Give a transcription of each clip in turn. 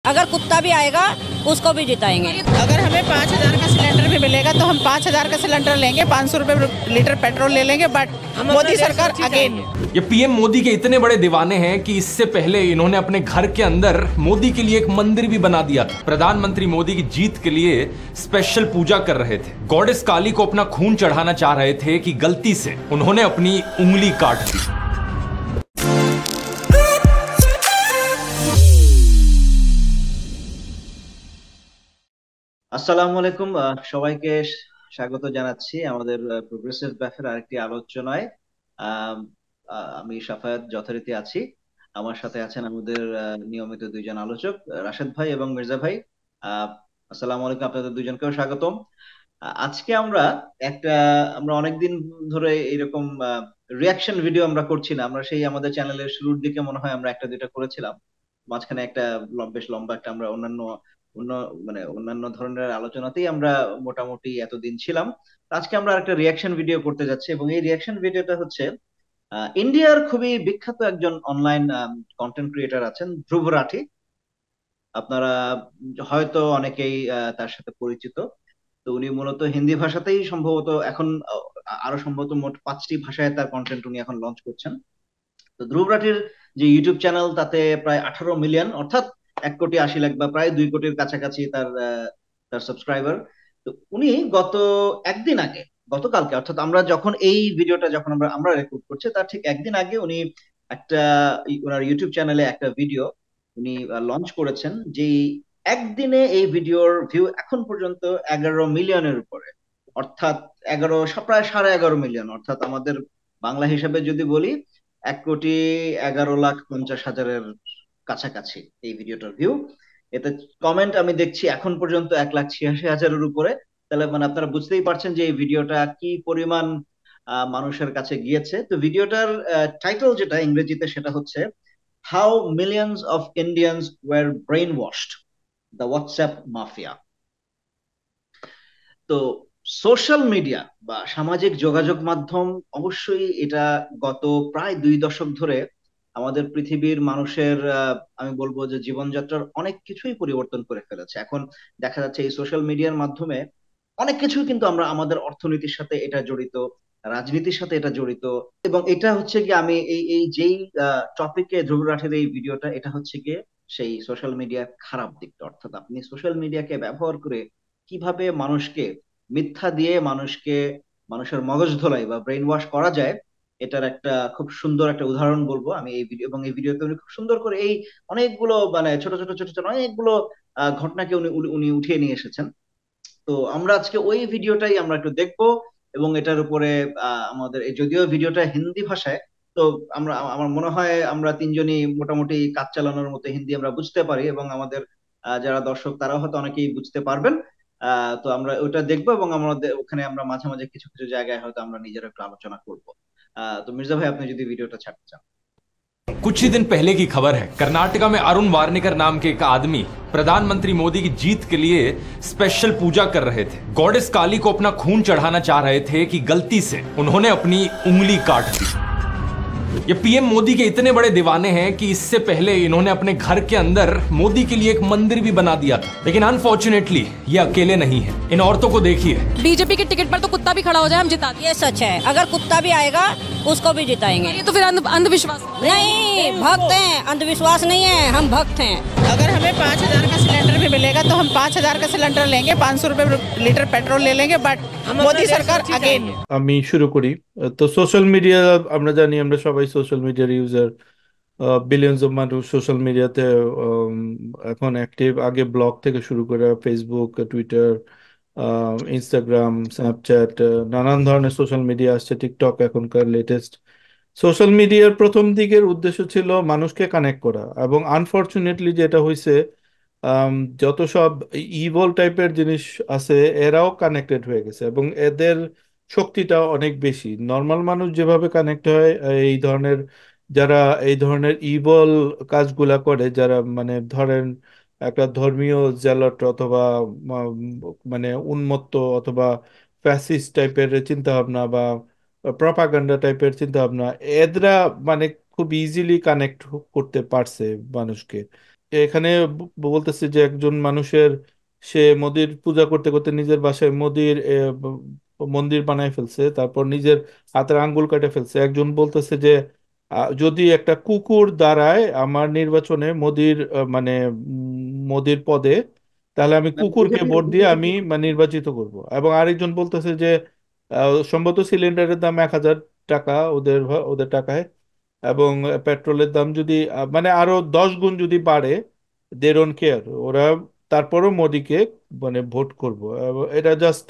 अगर कुत्ता भी आएगा उसको भी जिताएंगे। अगर हमें 5,000 का सिलेंडर भी मिलेगा तो हम 5,000 का सिलेंडर लेंगे, 500 रुपए लीटर पेट्रोल ले लेंगे, बट मोदी सरकार अगेन। ये पीएम मोदी के इतने बड़े दीवाने हैं कि इससे पहले इन्होंने अपने घर के अंदर मोदी के लिए एक मंदिर भी बना दिया था। प्रधानमंत्री मोदी की जीत के लिए स्पेशल पूजा कर रहे थे। गॉडेस काली को अपना खून चढ़ाना चाह रहे थे कि गलती से उन्होंने अपनी उंगली काट दी। আসসালামু আলাইকুম, সবাইকে স্বাগত জানাচ্ছি আমাদের প্রোগ্রেসিভ ব্যাফের আরেকটি আলোচনায়। আম, আমি সাফায়াত যথারীতি আছি। আমার সাথে আছেন আমাদের নিয়মিত দুইজন আলোচক, রাশেদ ভাই এবং মির্জা ভাই। আহ, আসসালামু আলাইকুম, আপনাদের দুইজনকেও স্বাগতম। আজকে আমরা অনেকদিন ধরে এরকম রিয়াকশন ভিডিও আমরা করছি না। আমরা সেই আমাদের চ্যানেলের শুরুর দিকে মনে হয় আমরা একটা দুইটা করেছিলাম, মাঝখানে একটা বেশ লম্বা একটা আমরা অন্য অন্যান্য ধরনের আলোচনাতেই আমরা মোটামুটি এতদিন ছিলাম। তো আজকে আমরা একটা রিয়াকশন ভিডিও করতে যাচ্ছি এবং এই রিয়াকশন ভিডিওটা হচ্ছে ইন্ডিয়ার খুবই বিখ্যাত একজন অনলাইন কন্টেন্ট ক্রিয়েটর আছেন, ধ্রুব রাঠি। আপনারা হয়তো অনেকেই তার সাথে পরিচিত। তো উনি মূলত হিন্দি ভাষাতেই সম্ভবত এখন আরো সম্ভবত মোট 5টি ভাষায় তার কন্টেন্ট উনি এখন লঞ্চ করছেন। তো ধ্রুব রাঠির যে ইউটিউব চ্যানেল, তাতে প্রায় 18 মিলিয়ন, অর্থাৎ 1,80,00,000 বা প্রায় 2 কোটির কাছাকাছি তার তার সাবস্ক্রাইবার। তো উনি একদিন আগে, গতকালকে, অর্থাৎ আমরা যখন এই ভিডিওটা যখন আমরা আমরা রেকর্ড করছি তার ঠিক একদিন আগে উনি একটা ওনার ইউটিউব চ্যানেলে একটা ভিডিও উনি লঞ্চ করেছেন, যে একদিনে এই ভিডিওর ভিউ এখন পর্যন্ত 11 মিলিয়নের উপরে, অর্থাৎ প্রায় 11.5 মিলিয়ন, অর্থাৎ আমাদের বাংলা হিসাবে যদি বলি 1,11,50,000-এর কাছাকাছি এই ভিডিওটার ভিউ। এতে কমেন্ট আমি দেখছি এখন পর্যন্ত 1,86,000-এর উপরে। তাহলে মানে আপনারা বুঝতেই পারছেন যে এই ভিডিওটা কি পরিমাণ মানুষের কাছে গিয়েছে। তো ভিডিওটার টাইটেল যেটা ইংরেজিতে, সেটা হচ্ছে how millions of Indians were brain washed, the WhatsApp mafia. তো সোশ্যাল মিডিয়া বা সামাজিক যোগাযোগ মাধ্যম অবশ্যই এটা গত প্রায় 2 দশক ধরে আমাদের পৃথিবীর মানুষের আমি বলবো যে জীবনযাত্রার অনেক কিছুই পরিবর্তন করে ফেলেছে। এখন দেখা যাচ্ছে এই সোশ্যাল মিডিয়ার মাধ্যমে অনেক কিছুই কিন্তু আমরা আমাদের অর্থনীতির সাথে এটা জড়িত, রাজনীতির সাথে এটা জড়িত। এবং এটা হচ্ছে কি, আমি এই এই যেই টপিকে ধ্রুব রাঠের এই ভিডিওটা, এটা হচ্ছে গিয়ে সেই সোশ্যাল মিডিয়ার খারাপ দিকটা, অর্থাৎ আপনি সোশ্যাল মিডিয়াকে ব্যবহার করে কিভাবে মানুষকে মিথ্যা দিয়ে মানুষের মগজ ধোলাই বা ব্রেন ওয়াশ করা যায়, এটার একটা খুব সুন্দর একটা উদাহরণ বলবো আমি এই ভিডিও। এবং এই ভিডিওতে উনি খুব সুন্দর করে এই অনেকগুলো মানে ছোট ছোট ছোট ছোট অনেকগুলো ঘটনাকে উনি উনি উঠিয়ে নিয়ে এসেছেন। তো আমরা আজকে ওই ভিডিওটাই আমরা একটু দেখবো এবং এটার উপরে আমাদের যদিও ভিডিওটা হিন্দি ভাষায়, তো আমার মনে হয় আমরা তিনজনই মোটামুটি কাজ চালানোর মতো হিন্দি আমরা বুঝতে পারি, এবং আমাদের যারা দর্শক তারাও হয়তো অনেকেই বুঝতে পারবেন। তো আমরা ওটা দেখবো এবং আমাদের ওখানে আমরা মাঝে মাঝে কিছু কিছু জায়গায় হয়তো আমরা নিজেরা একটু আলোচনা করবো। তো মির্জা ভাই, আপনি যদি ভিডিওটা ছাড়তে চান। कुछ ही दिन पहले की खबर है, कर्नाटका में अरुण वारनेकर नाम के एक आदमी प्रधानमंत्री मोदी की जीत के लिए स्पेशल पूजा कर रहे थे। गॉडेस काली को अपना खून चढ़ाना चाह रहे थे कि गलती से उन्होंने अपनी उंगली काट दी। ये पीएम मोदी के इतने बड़े दीवाने हैं कि इससे पहले इन्होंने अपने घर के अंदर मोदी के लिए एक मंदिर भी बना दिया था। लेकिन अनफॉर्चुनेटली ये अकेले नहीं है। इन औरतों को देखिए, बीजेपी के टिकट पर तो कुत्ता भी खड़ा हो जाए हम जिता दें। ये सच है, अगर कुत्ता भी आएगा उसको भी जिताएंगे। ये तो फिर अंधविश्वास नहीं, भक्त हैं, अंधविश्वास नहीं है, हम भक्त हैं। अगर हमें 5,000 का सिलेंडर भी मिलेगा तो हम 5,000 का सिलेंडर लेंगे, 500 रुपए लीटर पेट्रोल ले लेंगे, बट मोदी सरकार अगेन। আমি শুরু করি। তো সোশ্যাল মিডিয়া, আমরা জানি, আমরা সবাই সোশ্যাল মিডিয়ার ইউজার। বিলিয়ন্স অফ মানুষ সোশ্যাল মিডিয়াতে এখন অ্যাক্টিভ। আগে ব্লগ থেকে শুরু করে ফেসবুক, টুইটার, ইনস্টাগ্রাম, স্ন্যাপচ্যাট, নানান ধরনের সোশ্যাল মিডিয়া আসছে, টিকটক এখনকার লেটেস্ট। সোশ্যাল মিডিয়ার প্রথম দিকের উদ্দেশ্য ছিল মানুষকে কানেক্ট করা, এবং আনফরচুনেটলি যেটা হয়েছে, আম, যত সব ইভল টাইপের জিনিস আছে এরাও কানেক্টেড হয়ে গেছে, এবং এদের শক্তিটা অনেক বেশি। নর্মাল মানুষ যেভাবে কানেক্ট হয় এই ধরনের, যারা এই ধরনের ইভল কাজগুলা করে, যারা মানে ধরেন একটা ধর্মীয় জেলাট অথবা মানে উন্মত্ত অথবা ফ্যাসিস্ট টাইপের চিন্তা ভাবনা বা প্রপাগান্ডা টাইপের চিন্তা ভাবনা, এদরা মানে খুব ইজিলি কানেক্ট করতে পারছে মানুষকে। এখানে বলতেছে যে একজন মানুষের, সে মোদির পূজা করতে করতে নিজের বাসায় মোদির মন্দির বানায় ফেলছে, তারপর নিজের হাতের আঙ্গুল কেটে ফেলছে। একজন বলতেছে যে যদি একটা কুকুর দাঁড়ায় আমার নির্বাচনে মোদির মানে মোদির পদে, তাহলে আমি কুকুরকে ভোট দিয়ে আমি নির্বাচিত করব। এবং আরেকজন বলতেছে যে সম্ভবত সিলিন্ডারের দাম 1,000 টাকা ওদের টাকায়, এবং পেট্রোলের দাম যদি আরো 10 গুণ যদি বাড়ে, দে ডোন্ট কেয়ার ওরা, তারপরও মোদিকে ভোট করব। এটা জাস্ট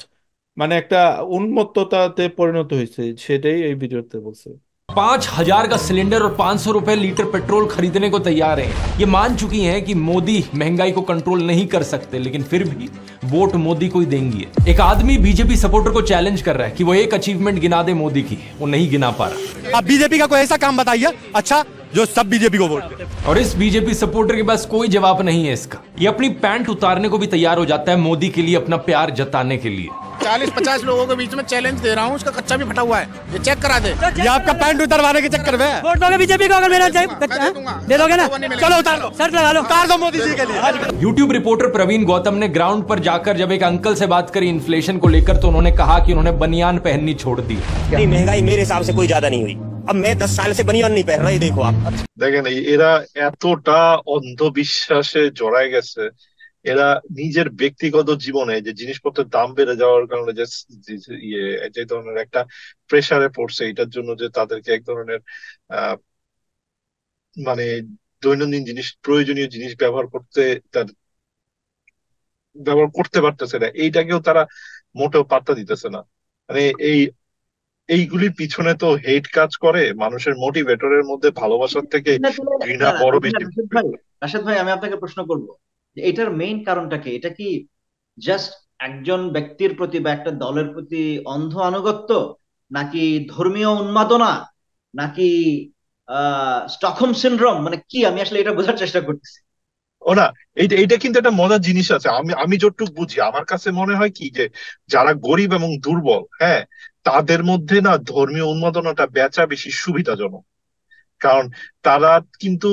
একটা উন্মত্ততাতে পরিণত হয়েছে, সেটাই এই ভিডিওতে বলছে। 5,000 का सिलेंडर और 500 रुपए लीटर पेट्रोल खरीदने को तैयार हैं। ये मान चुकी हैं कि मोदी महंगाई को कंट्रोल नहीं कर सकते, लेकिन फिर भी वोट मोदी को ही देंगी। एक आदमी बीजेपी सपोर्टर को चैलेंज कर रहा है कि वो एक अचीवमेंट गिना दे मोदी की, वो नहीं गिना पा रहा। आप बीजेपी का कोई ऐसा काम बताइए अच्छा जो सब बीजेपी को वोट दे। और इस बीजेपी सपोर्टर के पास कोई जवाब नहीं है इसका। ये अपनी पैंट उतारने को भी तैयार हो जाता है मोदी के लिए, अपना प्यार जताने के लिए। 40-50 लोगों के बीच में चैलेंज दे रहा हूँ, उसका कच्चा भी फटा हुआ है, ये चेक करा दे। ये आपका पैंट उतरवाने के चक्कर में वोट दोगे बीजेपी को? अगर मेरा दे दोगे ना, चलो उतार लो, शर्त लगा लो, उतार दो मोदी जी के लिए। यूट्यूब रिपोर्टर प्रवीण गौतम ने ग्राउंड पर जाकर जब एक अंकल से बात करी इन्फ्लेशन को लेकर, तो उन्होंने कहा कि उन्होंने बनियान पहननी छोड़ दी। महंगाई मेरे हिसाब से कोई ज्यादा नहीं हुई। अब मैं 10 साल से बनियान नहीं पहन रहा, ये देखो आप। দেখেন এরা এতটা অন্ধবিশ্বাসে জড়ায় গেছে, এরা নিজের ব্যক্তিগত জীবনে যে জিনিসপত্রের দাম বেড়ে যাওয়ার কারণে যে ধরনের একটা প্রেসারে পড়ছে, এটার জন্য যে তাদেরকে এক ধরনের আহ মানে দৈনন্দিন জিনিস, প্রয়োজনীয় জিনিস ব্যবহার করতে পারতেছে না, এইটাকেও তারা মোটেও পাত্তা দিতেছে না। মানে এইগুলির পিছনে তো হেট কাজ করে, মানুষের মোটিভেটরের মধ্যে ভালোবাসার থেকে ঘৃণা বড় বেশি। রাশেদ ভাই, আমি আপনাকে প্রশ্ন করব যে এটার মেইন কারণটা কি? এটা কি জাস্ট একজন ব্যক্তির প্রতি বা একটা দলের প্রতি অন্ধ আনুগত্য, নাকি ধর্মীয় উন্মাদনা, নাকি স্টকহোম সিনড্রোম? মানে কি, আমি আসলে এটা বোঝার চেষ্টা করতেছি। ও না, এইটা কিন্তু একটা মজার জিনিস আছে। আমি যতটুকু বুঝি, আমার কাছে মনে হয় কি যে যারা গরিব এবং দুর্বল, হ্যাঁ, তাদের মধ্যে না ধর্মীয় উন্মাদনাটা বেচা বেশি সুবিধাজনক। কারণ তারা কিন্তু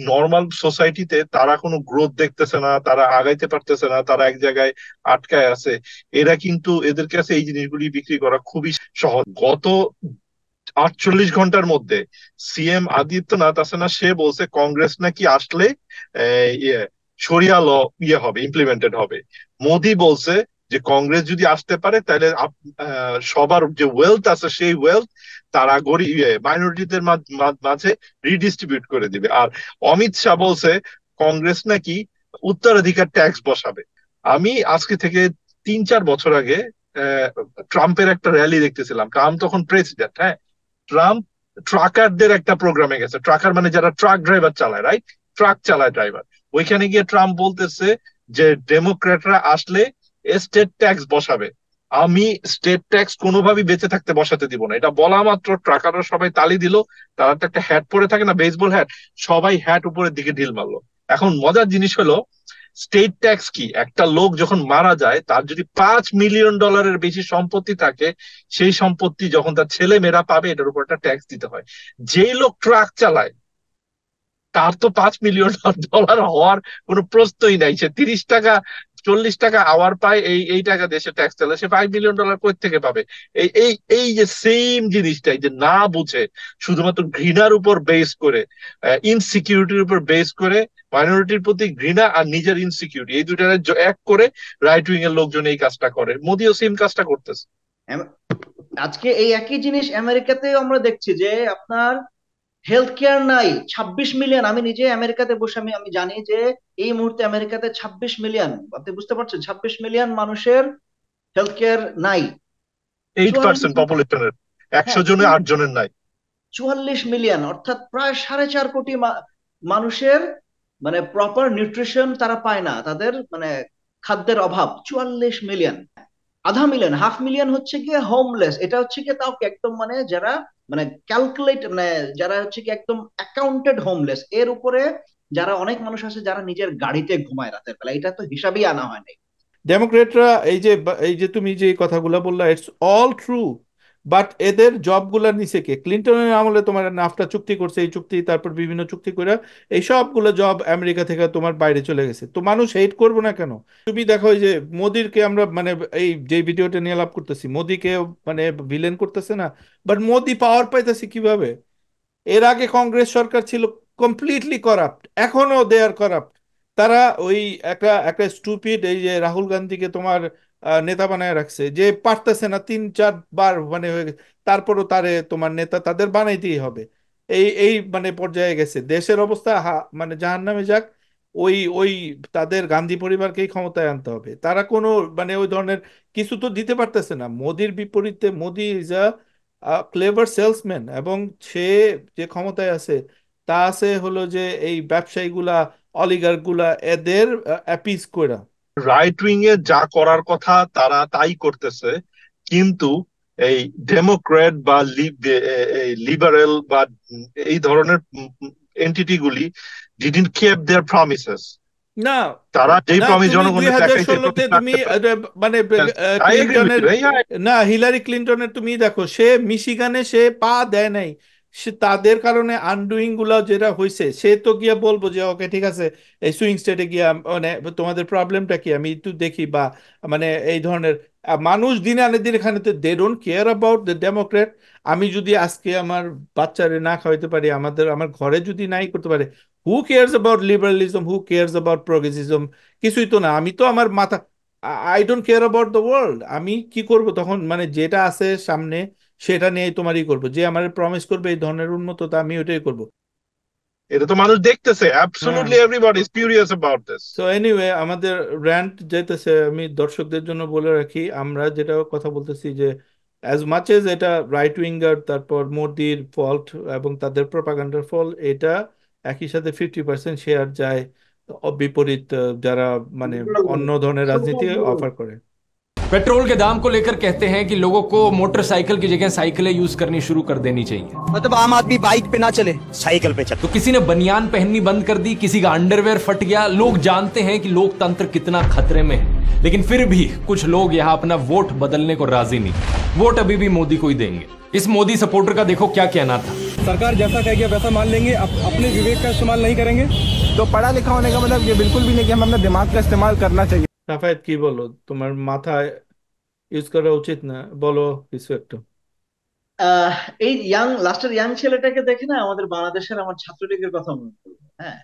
নর্মাল সোসাইটিতে তারা কোনো গ্রোথ দেখতেছে না, তারা আগাইতে পারতেছে না, তারা এক জায়গায় আটকায় আছে। এরা কিন্তু, এদের কাছে এই জিনিসগুলি বিক্রি করা খুবই সহজ। গত 48 ঘন্টার মধ্যে সিএম আদিত্যনাথ আছে না, সে বলছে কংগ্রেস নাকি আসলে শরিয়া ল হবে, ইমপ্লিমেন্টেড হবে। মোদি বলছে যে কংগ্রেস যদি আসতে পারে তাহলে সবার যে ওয়েলথ আছে সেই ওয়েলথ তারা গরিব মাইনরিটিদের মাঝে রিডিস্ট্রিবিউট করে দিবে। আর অমিত শাহ বলছে কংগ্রেস নাকি উত্তরাধিকার ট্যাক্স বসাবে। আমি আজকে থেকে 3-4 বছর আগে ট্রাম্পের একটা র্যালি দেখতেছিলাম। ট্রাম্প তখন প্রেসিডেন্ট, হ্যাঁ। ট্রাম্প ট্রাকারদের একটা প্রোগ্রামে গেছে। ট্রাকার মানে যারা ট্রাক ড্রাইভার চালায়, রাইট, ট্রাক চালায় ড্রাইভার। ওইখানে গিয়ে ট্রাম্প বলতেছে যে ডেমোক্র্যাটরা আসলে স্টেট ট্যাক্স বসাবে, আমি স্টেট ট্যাক্স কোনোভাবেই বেঁচে থাকতে বসাতে দিব না। এটা বলা মাত্র ট্রাকাররা সবাই তালি দিল। তারা তো একটা হ্যাট পরে থাকে না, বেসবল হ্যাট, সবাই হ্যাট উপরের দিকে ঢিল মারলো। এখন মজার জিনিস হলো স্টেট ট্যাক্স কি, একটা লোক যখন মারা যায় তার যদি $5 মিলিয়ন বেশি সম্পত্তি থাকে, সেই সম্পত্তি যখন তার ছেলে মেয়েরা পাবে এটার উপর একটা ট্যাক্স দিতে হয়। যেই লোক ট্রাক চালায় তার তো $5 মিলিয়ন হওয়ার কোনো প্রশ্নই নাই। সে 30 টাকা 40 টাকা আওয়ার পায়, এই টাকা দেশে ট্যাক্স চালে, সে $5 মিলিয়ন কই থেকে পাবে? এই এই এই যে সেম জিনিসটাই যে না বুঝে শুধুমাত্র ঘৃণার উপর বেস করে, ইনসিকিউরিটির উপর বেস করে, মাইনরিটির প্রতি ঘৃণা আর নিজের ইনসিকিউরিটি, এই দুইটা এক করে রাইট উইং এর লোকজন এই কাজটা করে। মোদিও সেম কাজটা করতেছে। আজকে এই একই জিনিস আমেরিকাতেও আমরা দেখছি যে আপনার হেলথ কেয়ার নাই। 26 মিলিয়ন, আমি নিজে আমেরিকাতে বসে আমি জানি যে এই মুহূর্তে আমেরিকাতে 26 মিলিয়ন, আপনি বুঝতে পারছেন, 26 মিলিয়ন মানুষের হেলথ কেয়ার নাই। 8% পপুলেশনের, 100 জনে 8 জনের নাই। 44 মিলিয়ন, অর্থাৎ প্রায় 4.5 কোটি মানুষের মানে প্রপার নিউট্রিশন তারা পায় না, তাদের মানে খাদ্যের অভাব। 44 মিলিয়ন, আধা মিলিয়ন, হাফ মিলিয়ন হচ্ছে গিয়ে হোমলেস। এটা হচ্ছে গিয়ে তাও একদম মানে যারা মানে ক্যালকুলেট, মানে যারা হচ্ছে কি একদম অ্যাকাউন্টেড হোমলেস। এর উপরে যারা অনেক মানুষ আছে যারা নিজের গাড়িতে ঘুমায় রাতের বেলা, এটা তো হিসাবেই আনা হয় নাই। ডেমোক্রেটরা এই যে তুমি যে কথাগুলো বললা, ইটস অল ট্রু। বাট এদের জবগুলা নিছে কে? ক্লিনটনের আমলে তোমার নাফটা চুক্তি করছে, এই চুক্তি তারপর বিভিন্ন চুক্তি করে এই সবগুলো জব আমেরিকা থেকে তোমার বাইরে চলে গেছে। তো মানুষ হেট করবো না কেন? তুমি দেখো এই যে মোদিরকে আমরা মানে এই যে ভিডিওটা নিয়ে লাভ করতেছি, মোদিকে মানে ভিলেন করতেছে না, বাট মোদি পাওয়ার পাইতেছে কিভাবে? এর আগে কংগ্রেস সরকার ছিল কমপ্লিটলি করাপ্ট, এখনো দে আর করাপ্ট। তারা ওই একটা একটা স্টুপিড এই যে রাহুল গান্ধীকে তোমার নেতা বানায় রাখছে, যে পারতেছে না, 3-4 বার মানে হয়ে গেছে, তারপরও তারে তোমার নেতা তাদের বানাইতেই হবে। এই এই মানে পর্যায়ে গেছে দেশের অবস্থা, মানে জাহান্নামে যাক। ওই ওই তাদের গান্ধী পরিবারকেই ক্ষমতায় আনতে হবে। তারা কোনো মানে ওই ধরনের কিছু তো দিতে পারতেছে না। মোদির বিপরীতে মোদি ইজ ক্লেভার সেলসম্যান, এবং সে যে ক্ষমতায় আছে তা আছে হলো যে এই ব্যবসায়ীগুলা, অলিগার্ক গুলা এদের অ্যাপিস কইরা। রাইট উইং এ যা করার কথা তারা তাই করতেছে, কিন্তু এই ডেমোক্র্যাট বা লিবারেল বা এই ধরনের এন্টিটি গুলি ডিডন্ট কিপ দেয়ার প্রমিসেস। না তারা যেই না, প্রমিস তুমি জনগণকে দেখাইছে 2016-তে তুমি প্রমিস রাখতে পারে। মানে আই এগ্রি উইথ ক্লিনটনের, ইউ। না হিলারি ক্লিনটনের তুমি দেখো, সে মিশিগানে সে পা দেয় নাই। সে তাদের কারণে আনডুইং গুলা যেটা হয়েছে, সে তো গিয়া বলবো যে ওকে ঠিক আছে, এই সুইং স্টেটে গিয়া মানে তোমাদের প্রবলেমটা কি আমি একটু দেখি, বা মানে এই ধরনের মানুষ দিনে আনে দিন এখানে তো they don't care about the democrat. আমি যদি আজকে আমার বাচ্চারে না খাওয়াইতে পারি, আমার ঘরে যদি নাই করতে পারে, who cares about liberalism, who cares about progressivism? কিছুই তো না। আমি তো আমার মাথা, I don't care about the world. আমি কি করব তখন? মানে যেটা আছে সামনে সেটা নিয়েই তোমারই করব, যে আমার প্রমিস করবে এই ধরনের উন্নততা আমি ওইটাই করব। এটা তো মানুষ দেখতেছে, হ্যাঁ। Absolutely everybody is curious about this. So anyway, আমাদের র্যান্ট যেতেছে। আমি দর্শকদের জন্য বলে রাখি, আমরা যেটা কথা বলতেছি যে অ্যাজ মাচ এজ এটা রাইট উইঙ্গার, তারপর মোদির ফল্ট এবং তাদের প্রপাগান্ডার ফল, এটা একই সাথে 50% শেয়ার যায় বিপরীত যারা মানে অন্য ধরনের রাজনীতি অফার করে। पेट्रोल के दाम को लेकर कहते हैं कि लोगों को मोटरसाइकिल की जगह साइकिलें यूज करनी शुरू कर देनी चाहिए, मतलब आम आदमी बाइक पे ना चले, साइकिल पे चल। तो किसी ने बनियान पहननी बंद कर दी, किसी का अंडरवेयर फट गया। लोग जानते हैं कि लोकतंत्र कितना खतरे में है, लेकिन फिर भी कुछ लोग यहाँ अपना वोट बदलने को राजी नहीं। वोट अभी भी मोदी को ही देंगे। इस मोदी सपोर्टर का देखो क्या कहना था। सरकार जैसा कहेगी वैसा मान लेंगे, अपने विवेक का इस्तेमाल नहीं करेंगे। तो पढ़ा लिखा होने का मतलब ये बिल्कुल भी नहीं कि हम अपना दिमाग का इस्तेमाल करना चाहिए। সাফায়েত কি বলো, তোমার মাথা ইউজ করা উচিত না? বলো কিছু একটু। আহ এই লাস্টের ইয়াং ছেলেটাকে দেখে না আমাদের বাংলাদেশের আমার ছাত্রলীগের কথা মনে পড়লো। হ্যাঁ,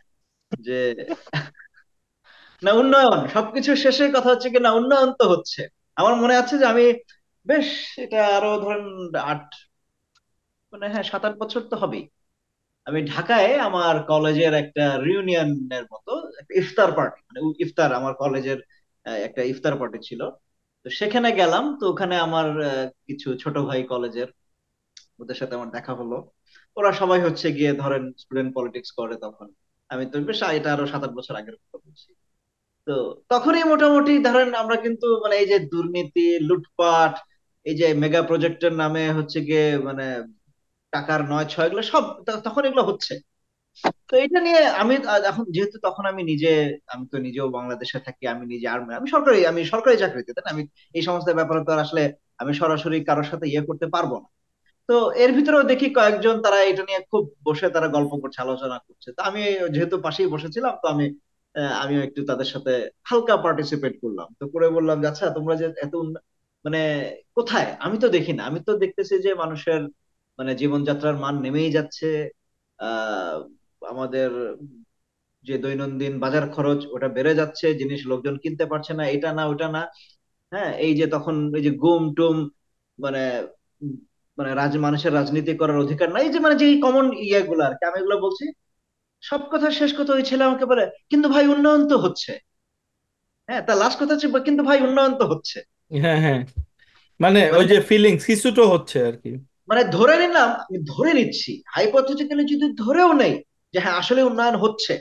যে না উন্নয়ন, সবকিছু শেষের কথা হচ্ছে কি না উন্নয়ন তো হচ্ছে। আমার মনে আছে যে আমি বেশ, এটা আরো ধরেন আট, মানে হ্যাঁ 7-8 বছর তো হবেই, আমি ঢাকায় আমার কলেজের একটা রিউনিয়নের মতো একটা ইফতার পার্টি, মানে ইফতার আমার কলেজের একটা ইফতার পার্টি ছিল। তো সেখানে গেলাম, তো ওখানে আমার কিছু ছোট ভাই কলেজের, ওদের সাথে আমার দেখা হলো। ওরা সবাই হচ্ছে গিয়ে ধরেন স্টুডেন্ট পলিটিক্স করে তখন। আমি তো বেশ, এটা আরো 7-8 বছর আগের কথা বলছি। তো তখনই মোটামুটি ধরেন আমরা কিন্তু মানে এই যে দুর্নীতি, লুটপাট, এই যে মেগা প্রজেক্টের নামে হচ্ছে গিয়ে মানে টাকার নয় ছয়, এগুলো সব তখন এগুলো হচ্ছে। তো এটা নিয়ে আমি এখন যেহেতু তখন আমি নিজে, আমি তো নিজেও বাংলাদেশে থাকি, আমি নিজে আর্মি, আমি সরকারি চাকরিতে, তাই না? আমি এই সমস্ত ব্যাপারে তো আর আসলে আমি সরাসরি কারোর সাথে ইয়ে করতে পারবো না। তো এর ভিতরেও দেখি কয়েকজন তারা এটা নিয়ে খুব বসে তারা গল্প করছে, আলোচনা করছে। তো আমি যেহেতু পাশেই বসেছিলাম, তো আমিও একটু তাদের সাথে হালকা পার্টিসিপেট করলাম। তো করে বললাম যে আচ্ছা তোমরা যে এত মানে কোথায়, আমি তো দেখি না, আমি তো দেখতেছি যে মানুষের মানে জীবনযাত্রার মান নেমেই যাচ্ছে। আহ আমাদের যে দৈনন্দিন বাজার খরচ ওটা বেড়ে যাচ্ছে, জিনিস লোকজন কিনতে পারছে না, এটা না ওটা না। হ্যাঁ, এই যে তখন এই যে গুম টুম, মানে উম, মানে মানুষের রাজনীতি করার অধিকার নাই, এই যে মানে যে কমন ইয়েগুলো আর কি, আমি এগুলো বলছি। সব কথা শেষ কথা ওই ছেলে আমাকে বলে কিন্তু ভাই উন্নয়ন তো হচ্ছে। হ্যাঁ, তার লাস্ট কথা হচ্ছে কিন্তু ভাই উন্নয়ন তো হচ্ছে। হ্যাঁ হ্যাঁ, মানে ওই মানে যে ফিলিংস কিছু তো হচ্ছে আর কি। মানে ধরে নিলাম, আমি ধরে নিচ্ছি হাইপোথেটিক্যালি, যদি ধরেও নেই যে হ্যাঁ আসলে উন্নয়ন হচ্ছে,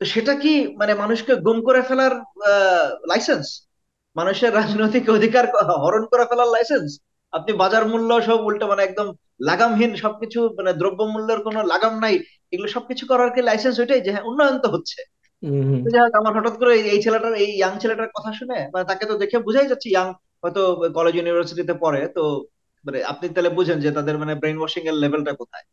তো সেটা কি মানে মানুষকে গুম করে ফেলার লাইসেন্স? মানুষের রাজনৈতিক অধিকার হরণ করে ফেলার লাইসেন্স? আপনি বাজার মূল্য সব উল্টো মানে একদম লাগামহীন সবকিছু, মানে দ্রব্য মূল্যের কোনো লাগাম নাই, এগুলো সবকিছু করার কি লাইসেন্স ওইটাই যে হ্যাঁ উন্নয়ন তো হচ্ছে? হম। তো যাই হোক, আমার হঠাৎ করে এই ছেলেটার, এই ইয়াং ছেলেটার কথা শুনে, মানে তাকে তো দেখে বোঝাই যাচ্ছে ইয়াং, হয়তো কলেজ ইউনিভার্সিটিতে পড়ে, তো মানে আপনি তাহলে বুঝেন যে তাদের মানে ব্রেন ওয়াশিং এর লেভেলটা কোথায়।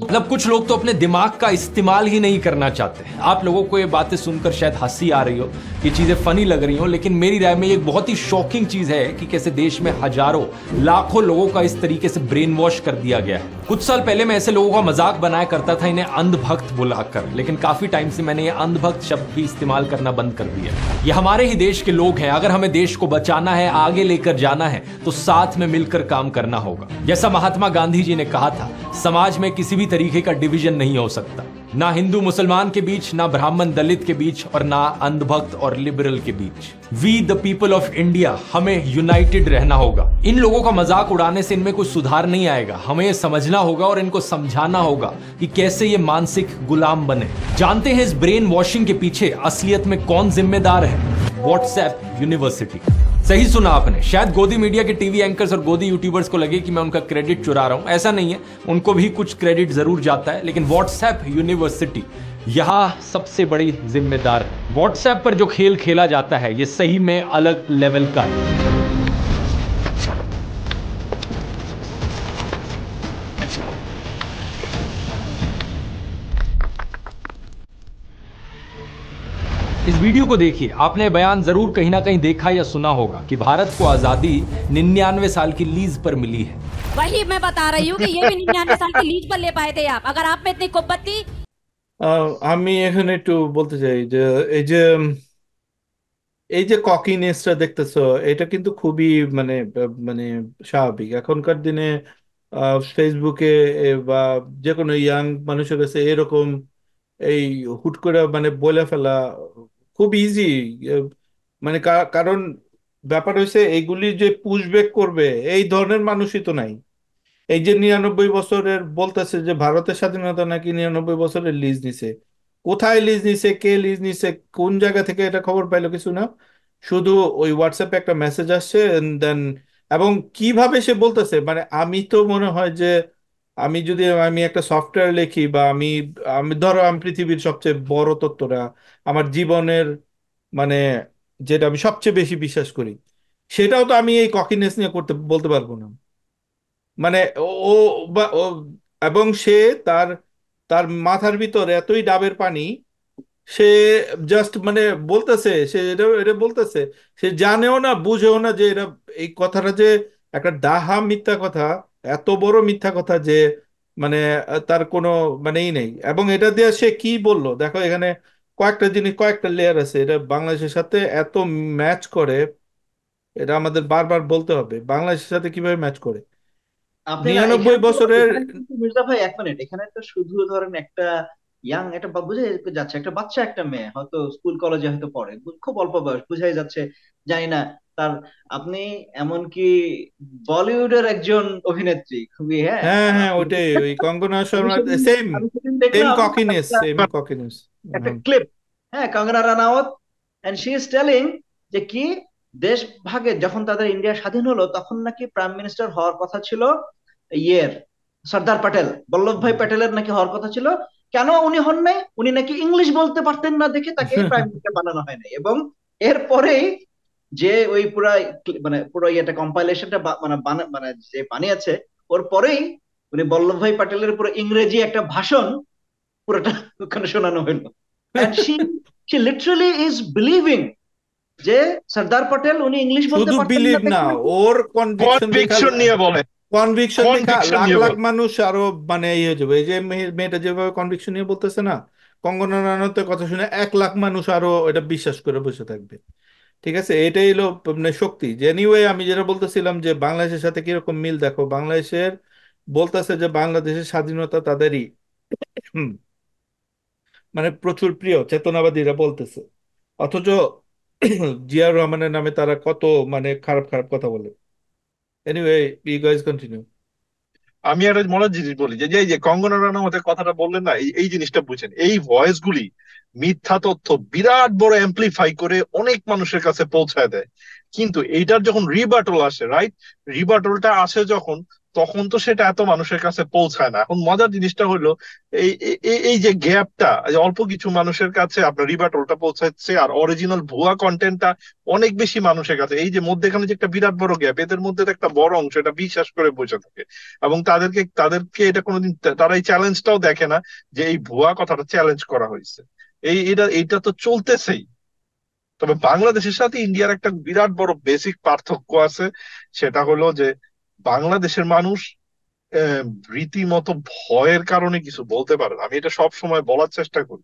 मतलब कुछ लोग तो अपने दिमाग का इस्तेमाल ही नहीं करना चाहते। आप लोगों को ये बातें सुनकर शायद हंसी आ रही हो, ये चीजें फनी लग रही हो, लेकिन मेरी राय में ये एक बहुत ही शॉकिंग चीज है कि कैसे देश में हजारों लाखों लोगों का इस तरीके से ब्रेन वॉश कर दिया गया है। कुछ साल पहले मैं ऐसे लोगों का मजाक बनाया करता था इन्हें अंधभक्त बुलाकर, लेकिन काफी टाइम से मैंने ये अंधभक्त शब्द भी इस्तेमाल करना बंद कर दिया। ये हमारे ही देश के लोग हैं। अगर हमें देश को बचाना है, आगे लेकर जाना है, तो साथ में मिलकर काम करना होगा। जैसा महात्मा गांधी जी ने कहा था, समाज में किसी भी तरीके का डिवीजन नहीं हो सकता, ना हिंदू मुसलमान के बीच, ना ब्राह्मण दलित के बीच, और ना अंधभक्त और लिबरल के बीच। We the people of India, हमें यूनाइटेड रहना होगा। इन लोगों का मजाक उड़ाने से इनमें कोई सुधार नहीं आएगा। हमें समझना होगा और इनको समझाना होगा कि कैसे ये मानसिक गुलाम बने। जानते हैं इस ब्रेन वॉशिंग के पीछे असलियत में कौन जिम्मेदार है? WhatsApp university. सही सुना आपने। शायद गोदी मीडिया के टीवी एंकर्स और गोदी यूट्यूबर्स को लगे कि मैं उनका क्रेडिट चुरा रहा हूं, ऐसा नहीं है, उनको भी कुछ क्रेडिट जरूर जाता है, लेकिन व्हाट्सएप यूनिवर्सिटी यहां सबसे बड़ी जिम्मेदार है। व्हाट्सएप पर जो खेल खेला जाता है ये सही में अलग लेवल का है। इस वीडियो को देखिए, आपने बयान जरूर कहीं ना कहीं देखा या सुना होगा कि भारत को आजादी 99 साल की लीज पर मिली है। वही मैं बता रही हूँ कि ये भी 99 साल की लीज पर ले पाए थे आप। अगर आप में इतनी कुब्बत थी। আমি এখানে একটু বলতে চাই যে এই যে এই যে ককিনেসটা দেখতেছো, এটা কিন্তু খুবই মানে মানে স্বাভাবিক এখনকার দিনে। ফেসবুকে বা যে কোনো ইয়াং মানুষের কাছে এরকম এই হুট করে মানে বলে ফেলা খুব ইজি। মানে কারণ ব্যাপার হয়েছে এইগুলি যে পুশব্যাক করবে এই ধরনের মানুষই তো নাই। এই যে 99 বছরের বলতেছে যে ভারতের স্বাধীনতা নাকি 99 বছরের লিজ নিছে, কোথায় লিজ নিছে, কে লিজ নিছে, কোন জায়গা থেকে এটা খবর পাইলো কিছু না। শুধু ওই হোয়াটসঅ্যাপে একটা মেসেজ আসছে দেন, এবং কিভাবে সে বলতেছে মানে আমি তো মনে হয় যে আমি একটা সফটওয়্যার লিখি বা আমি আমি ধরো আমি পৃথিবীর সবচেয়ে বড় তত্ত্বটা আমার জীবনের মানে যেটা আমি সবচেয়ে বেশি বিশ্বাস করি সেটাও তো আমি এই ককিনেস নিয়ে বলতে পারবো না। মানে ও ও ও এবং সে তার তার মাথার ভিতর এতই ডাবের পানি, সে জাস্ট মানে বলতেছে, সে এটা এটা বলতেছে, সে জানেও না বুঝেও না যে এটা এই কথাটা যে একটা ডাহা মিথ্যা কথা, এত বড় মিথ্যা কথা যে মানে তার কোনো মানেই নেই। এবং এটা দিয়ে সে কি বললো দেখো, এখানে কয়েকটা জিনিস, কয়েকটা লেয়ার আছে, এটা বাংলাদেশের সাথে এত ম্যাচ করে, এটা আমাদের বারবার বলতে হবে বাংলাদেশের সাথে কিভাবে ম্যাচ করে। আপনি না 99 বছরের মির্জা ভাই, এক মিনিট, এখানে তো শুধু ধরেন একটা ইয়াং, এটা বুঝে যাচ্ছে একটা বাচ্চা, একটা মেয়ে হয়তো স্কুল কলেজে হয়তো পড়ে, খুব অল্প বয়স, বুঝাই যাচ্ছে, জানি না তার। আপনি এমনকি বলিউডের একজন অভিনেত্রী খুবই, হ্যাঁ হ্যাঁ হ্যাঁ ওইটাই, ওই কঙ্গনা শর্মা, সেম আমি সেদিন সেম দেখলাম ককিনেস, একটা সেম ককিনেস। একটা ক্লিপ, হ্যাঁ, Kangana Ranaut, and she is telling যে কি দেশ ভাগে যখন তাদের ইন্ডিয়া স্বাধীন হলো তখন নাকি প্রাইম মিনিস্টার হওয়ার কথা ছিল ইয়ের সর্দার প্যাটেল, বল্লভভাই প্যাটেলের নাকি হওয়ার কথা ছিল। কেন উনি হন নাই? উনি নাকি ইংলিশ বলতে পারতেন না দেখে তাকে প্রাইম মিনিস্টার বানানো হয় নাই। এবং এরপরেই যে ওই পুরা মানে পুরো ইয়েটা কম্পাইলেশনটা মানে যে বানিয়েছে, ওর পরেই উনি বল্লভভাই প্যাটেলের পুরো ইংরেজি একটা ভাষণ পুরোটা ওখানে শোনানো হলো। And she literally is believing যে সর্দার প্যাটেল উনি ইংলিশ বলতে শুধু পারতেন বিলিভ না না, দেখে ওর কনভিকশন নিয়ে বলে, কনভিকশন কনভিকশন লাখ নিয়ে লাখ বলে। মানুষ আরো মানে ইয়ে হয়ে যাবে। এই যে মেয়েটা যেভাবে কনভিকশন নিয়ে বলতেছে না, কঙ্গনা রানাউতের কথা শুনে 1 লাখ মানুষ আরো এটা বিশ্বাস করে বসে থাকবে। ঠিক আছে, এটাই হলো মানে শক্তি। যে এনিওয়ে আমি যেটা বলতেছিলাম যে বাংলাদেশের সাথে কিরকম মিল দেখো, বাংলাদেশের বলতেছে যে বাংলাদেশের স্বাধীনতা তাদেরই মানে প্রচুর প্রিয়, চেতনাবাদীরা বলতেছে, অথচ জিয়া রহমানের নামে তারা কত মানে খারাপ খারাপ কথা বলে। Anyway you guys continue. আমি একটা মজার জিনিস বলি যে এই যে কঙ্গনা রানাওয়াতের কথাটা বললেন না, এই জিনিসটা বুঝেন, এই ভয়েস গুলি মিথ্যা তথ্য বিরাট বড় অ্যাম্পলিফাই করে অনেক মানুষের কাছে পৌঁছায় দেয়। কিন্তু এইটার যখন রিবাটল আসে, রাইট, রিবাটলটা আসে যখন, তখন তো সেটা এত মানুষের কাছে পৌঁছায় না। এখন মজার জিনিসটা হলো এই এই যে গ্যাপটা, অল্প কিছু মানুষের কাছে আপনার রিবাটলটা পৌঁছাচ্ছে, আর অরিজিনাল ভুয়া কন্টেন্টটা অনেক বেশি মানুষের কাছে। এই যে মধ্যেখানে যে একটা বিরাট বড় গ্যাপ, এদের মধ্যে তো একটা বড় অংশ এটা বিশ্বাস করে বসে থাকে, এবং তাদেরকে এটা কোনোদিন তারা এই চ্যালেঞ্জটাও দেখে না যে এই ভুয়া কথাটা চ্যালেঞ্জ করা হয়েছে। এইটা তো চলতেছেই। তবে বাংলাদেশের সাথে ইন্ডিয়ার একটা বিরাট বড় বেসিক পার্থক্য আছে, সেটা হলো যে বাংলাদেশের মানুষ রীতিমতো ভয়ের কারণে কিছু বলতে পারে না। আমি এটা সব সময় বলার চেষ্টা করি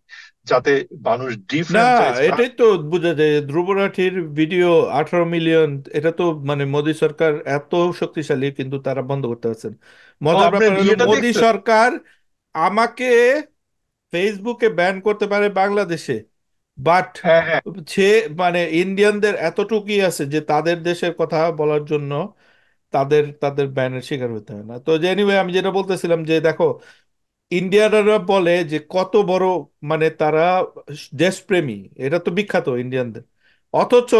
যাতে মানুষ না, ডিফারেন্স। এটাই তো বোঝা যায়। ধ্রুব রাঠির ভিডিও 18 মিলিয়ন, এটা তো মানে মোদী সরকার এত শক্তিশালী, কিন্তু তারা বন্ধ করতে পারছেন। মজার আপনি ব্যাপার হলো ইয়েটা মোদী দেখছেন? সরকার আমাকে ফেসবুকে ব্যান করতে পারে বাংলাদেশে, বাট হ্যাঁ, হ্যাঁ। সে মানে ইন্ডিয়ানদের এতটুকুই আছে যে তাদের দেশের কথা বলার জন্য তাদের তাদের ব্যানের শিকার হতে হয় না। তো এনিওয়ে, আমি যেটা বলতেছিলাম যে দেখো, ইন্ডিয়ানরা বলে যে কত বড় মানে তারা দেশপ্রেমী, এটা তো বিখ্যাত ইন্ডিয়ানদের। অথচ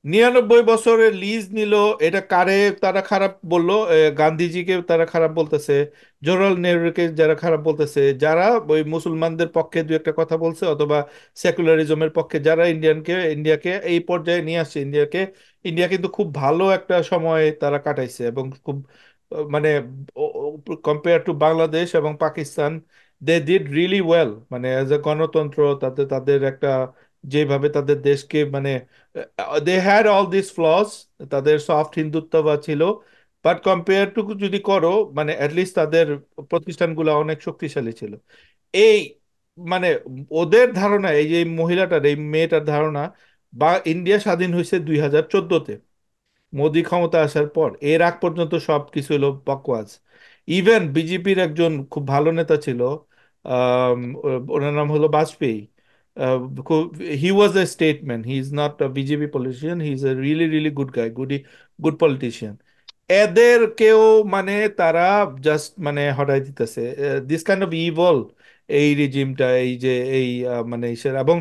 99 বছরের লিজ নিল, এটা কারে তারা খারাপ বললো? গান্ধীজিকে তারা খারাপ বলতেছে, জওহরলাল নেহরুকে যারা খারাপ বলতেছে, যারা ওই মুসলমানদের পক্ষে দু একটা কথা বলছে অথবা সেকুলারিজমের পক্ষে, যারা ইন্ডিয়াকে এই পর্যায়ে নিয়ে আসছে। ইন্ডিয়া কিন্তু খুব ভালো একটা সময় তারা কাটাইছে, এবং খুব মানে কম্পেয়ার টু বাংলাদেশ এবং Pakistan, they did really well. মানে অ্যাজ এ গণতন্ত্র, তাতে তাদের একটা যেভাবে তাদের দেশকে মানে they had all this flaws, তাদের সফট হিন্দুত্ববাদ ছিল, বাট কম্পেয়ার টু যদি করো মানে অ্যাটলিস্ট তাদের প্রতিষ্ঠানগুলো অনেক শক্তিশালী ছিল। এই মানে ওদের ধারণা, এই যে এই মহিলাটার, এই মেয়েটার ধারণা, বা ইন্ডিয়া স্বাধীন হয়েছে 2014-তে মোদি ক্ষমতা আসার পর, এর আগ পর্যন্ত সব কিছু হলো বকওয়াজ। ইভেন বিজেপির একজন খুব ভালো নেতা ছিল, আম, ওনার নাম হলো Vajpayee. He was a statesman, he is not a BJP politician, he is a really really good guy, good politician. এদেরকেও মানে তারা জাস্ট মানে হটাই দিতেছে, দিস কাইন্ড অফ ইভল এই রিজিমটা, এই যে এই মানে এবং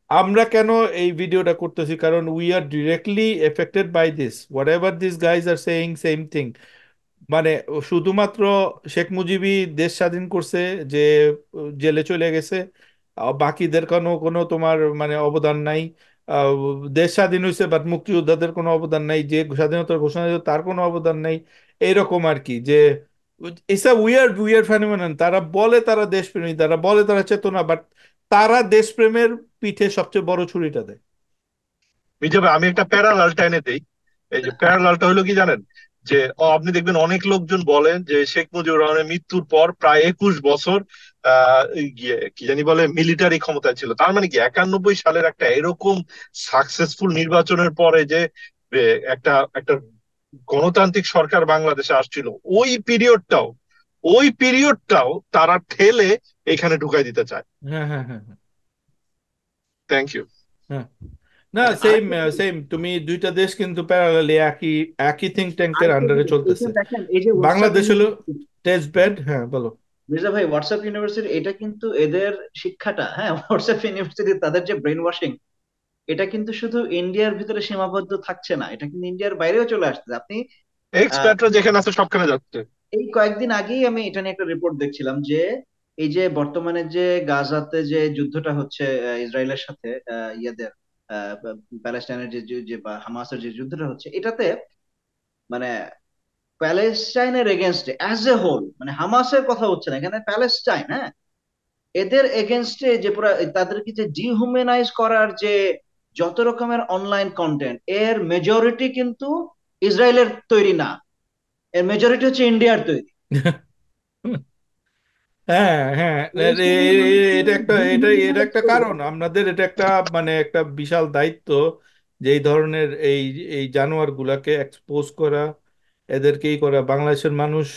আমরা কেন এই ভিডিওটা করতেছি, কারণ we are directly affected by this, whatever this guys are saying same thing. মানে শুধুমাত্র শেখ মুজিবই দেশ স্বাধীন করছে, যে জেলে চলে গেছে, বাকিদের কোনো কোনো তোমার মানে অবদান নাই। আহ, দেশ স্বাধীন হয়েছে বাট মুক্তিযোদ্ধাদের কোনো অবদান নাই, যে স্বাধীনতার ঘোষণা দিয়েছে তার কোনো অবদান নাই। এইরকম আর কি, যে it's a weird weird phenomenon. তারা বলে তারা দেশপ্রেমী, তারা বলে তারা চেতনা, বাট তারা দেশপ্রেমের পিঠে সবচেয়ে বড় ছুরিটা দেয়। মির্জা ভাই, আমি একটা প্যারালাল টেনে দেই। এই যে প্যারালালটা হলো কি জানেন, যে আপনি দেখবেন অনেক লোকজন বলেন যে শেখ মুজিবুর রহমানের মৃত্যুর পর প্রায় 21 বছর কি জানি বলে মিলিটারি ক্ষমতায় ছিল। তার মানে কি 91 সালের একটা এরকম সাকসেসফুল নির্বাচনের পরে যে একটা একটা গণতান্ত্রিক সরকার বাংলাদেশে আসছিল, ওই পিরিয়ডটাও তারা ঠেলে এখানে ঢুকাই দিতে চায়। হ্যাঁ, হ্যাঁ, হ্যাঁ, থ্যাংক ইউ। হ্যাঁ। না, সেম সেম, তুমি দুইটা দেশ কিন্তু প্যারালালি একই একই থিঙ্ক ট্যাঙ্কের আন্ডারে চলতেছে। দেখেন এই যে বাংলাদেশ হলো টেস্ট বেড। হ্যাঁ, বলো। মির্জা ভাই, হোয়াটসঅ্যাপ ইউনিভার্সিটি এটা কিন্তু এদের শিক্ষাটা, হ্যাঁ, হোয়াটসঅ্যাপ ইউনিভার্সিটি তাদের যে ব্রেন ওয়াশিং, এটা কিন্তু শুধু ইন্ডিয়ার ভিতরে সীমাবদ্ধ থাকছে না, এটা কিন্তু ইন্ডিয়ার বাইরেও চলে আসছে। আপনি এক্সপার্টরা যেখানে আছে সবখানে যাচ্ছে। এই কয়েকদিন আগেই আমি এটা নিয়ে একটা রিপোর্ট দেখছিলাম যে এই যে বর্তমানে যে গাজাতে যে যুদ্ধটা হচ্ছে ইসরায়েলের সাথে ইয়েদের প্যালেস্টাইনের যে বা হামাসের যে যুদ্ধটা হচ্ছে, এটাতে মানে প্যালেস্টাইনের এগেনস্টে অ্যাজ এ হোল, মানে হামাসের কথা হচ্ছে না এখানে, প্যালেস্টাইন, হ্যাঁ, এদের এগেনস্টে যে পুরো তাদেরকে যে ডিহিউম্যানাইজ করার যে যত রকমের অনলাইন কন্টেন্ট, এর মেজরিটি কিন্তু ইসরায়েলের তৈরি না, এর মেজরিটি হচ্ছে ইন্ডিয়ার তৈরি। হ্যাঁ, হ্যাঁ, এটা একটা কারণ আমাদের, এটা একটা মানে একটা বিশাল দায়িত্ব, যে এই ধরনের এই এই জানোয়ার গুলাকে এক্সপোজ করা, এদেরকেই করা। বাংলাদেশের মানুষ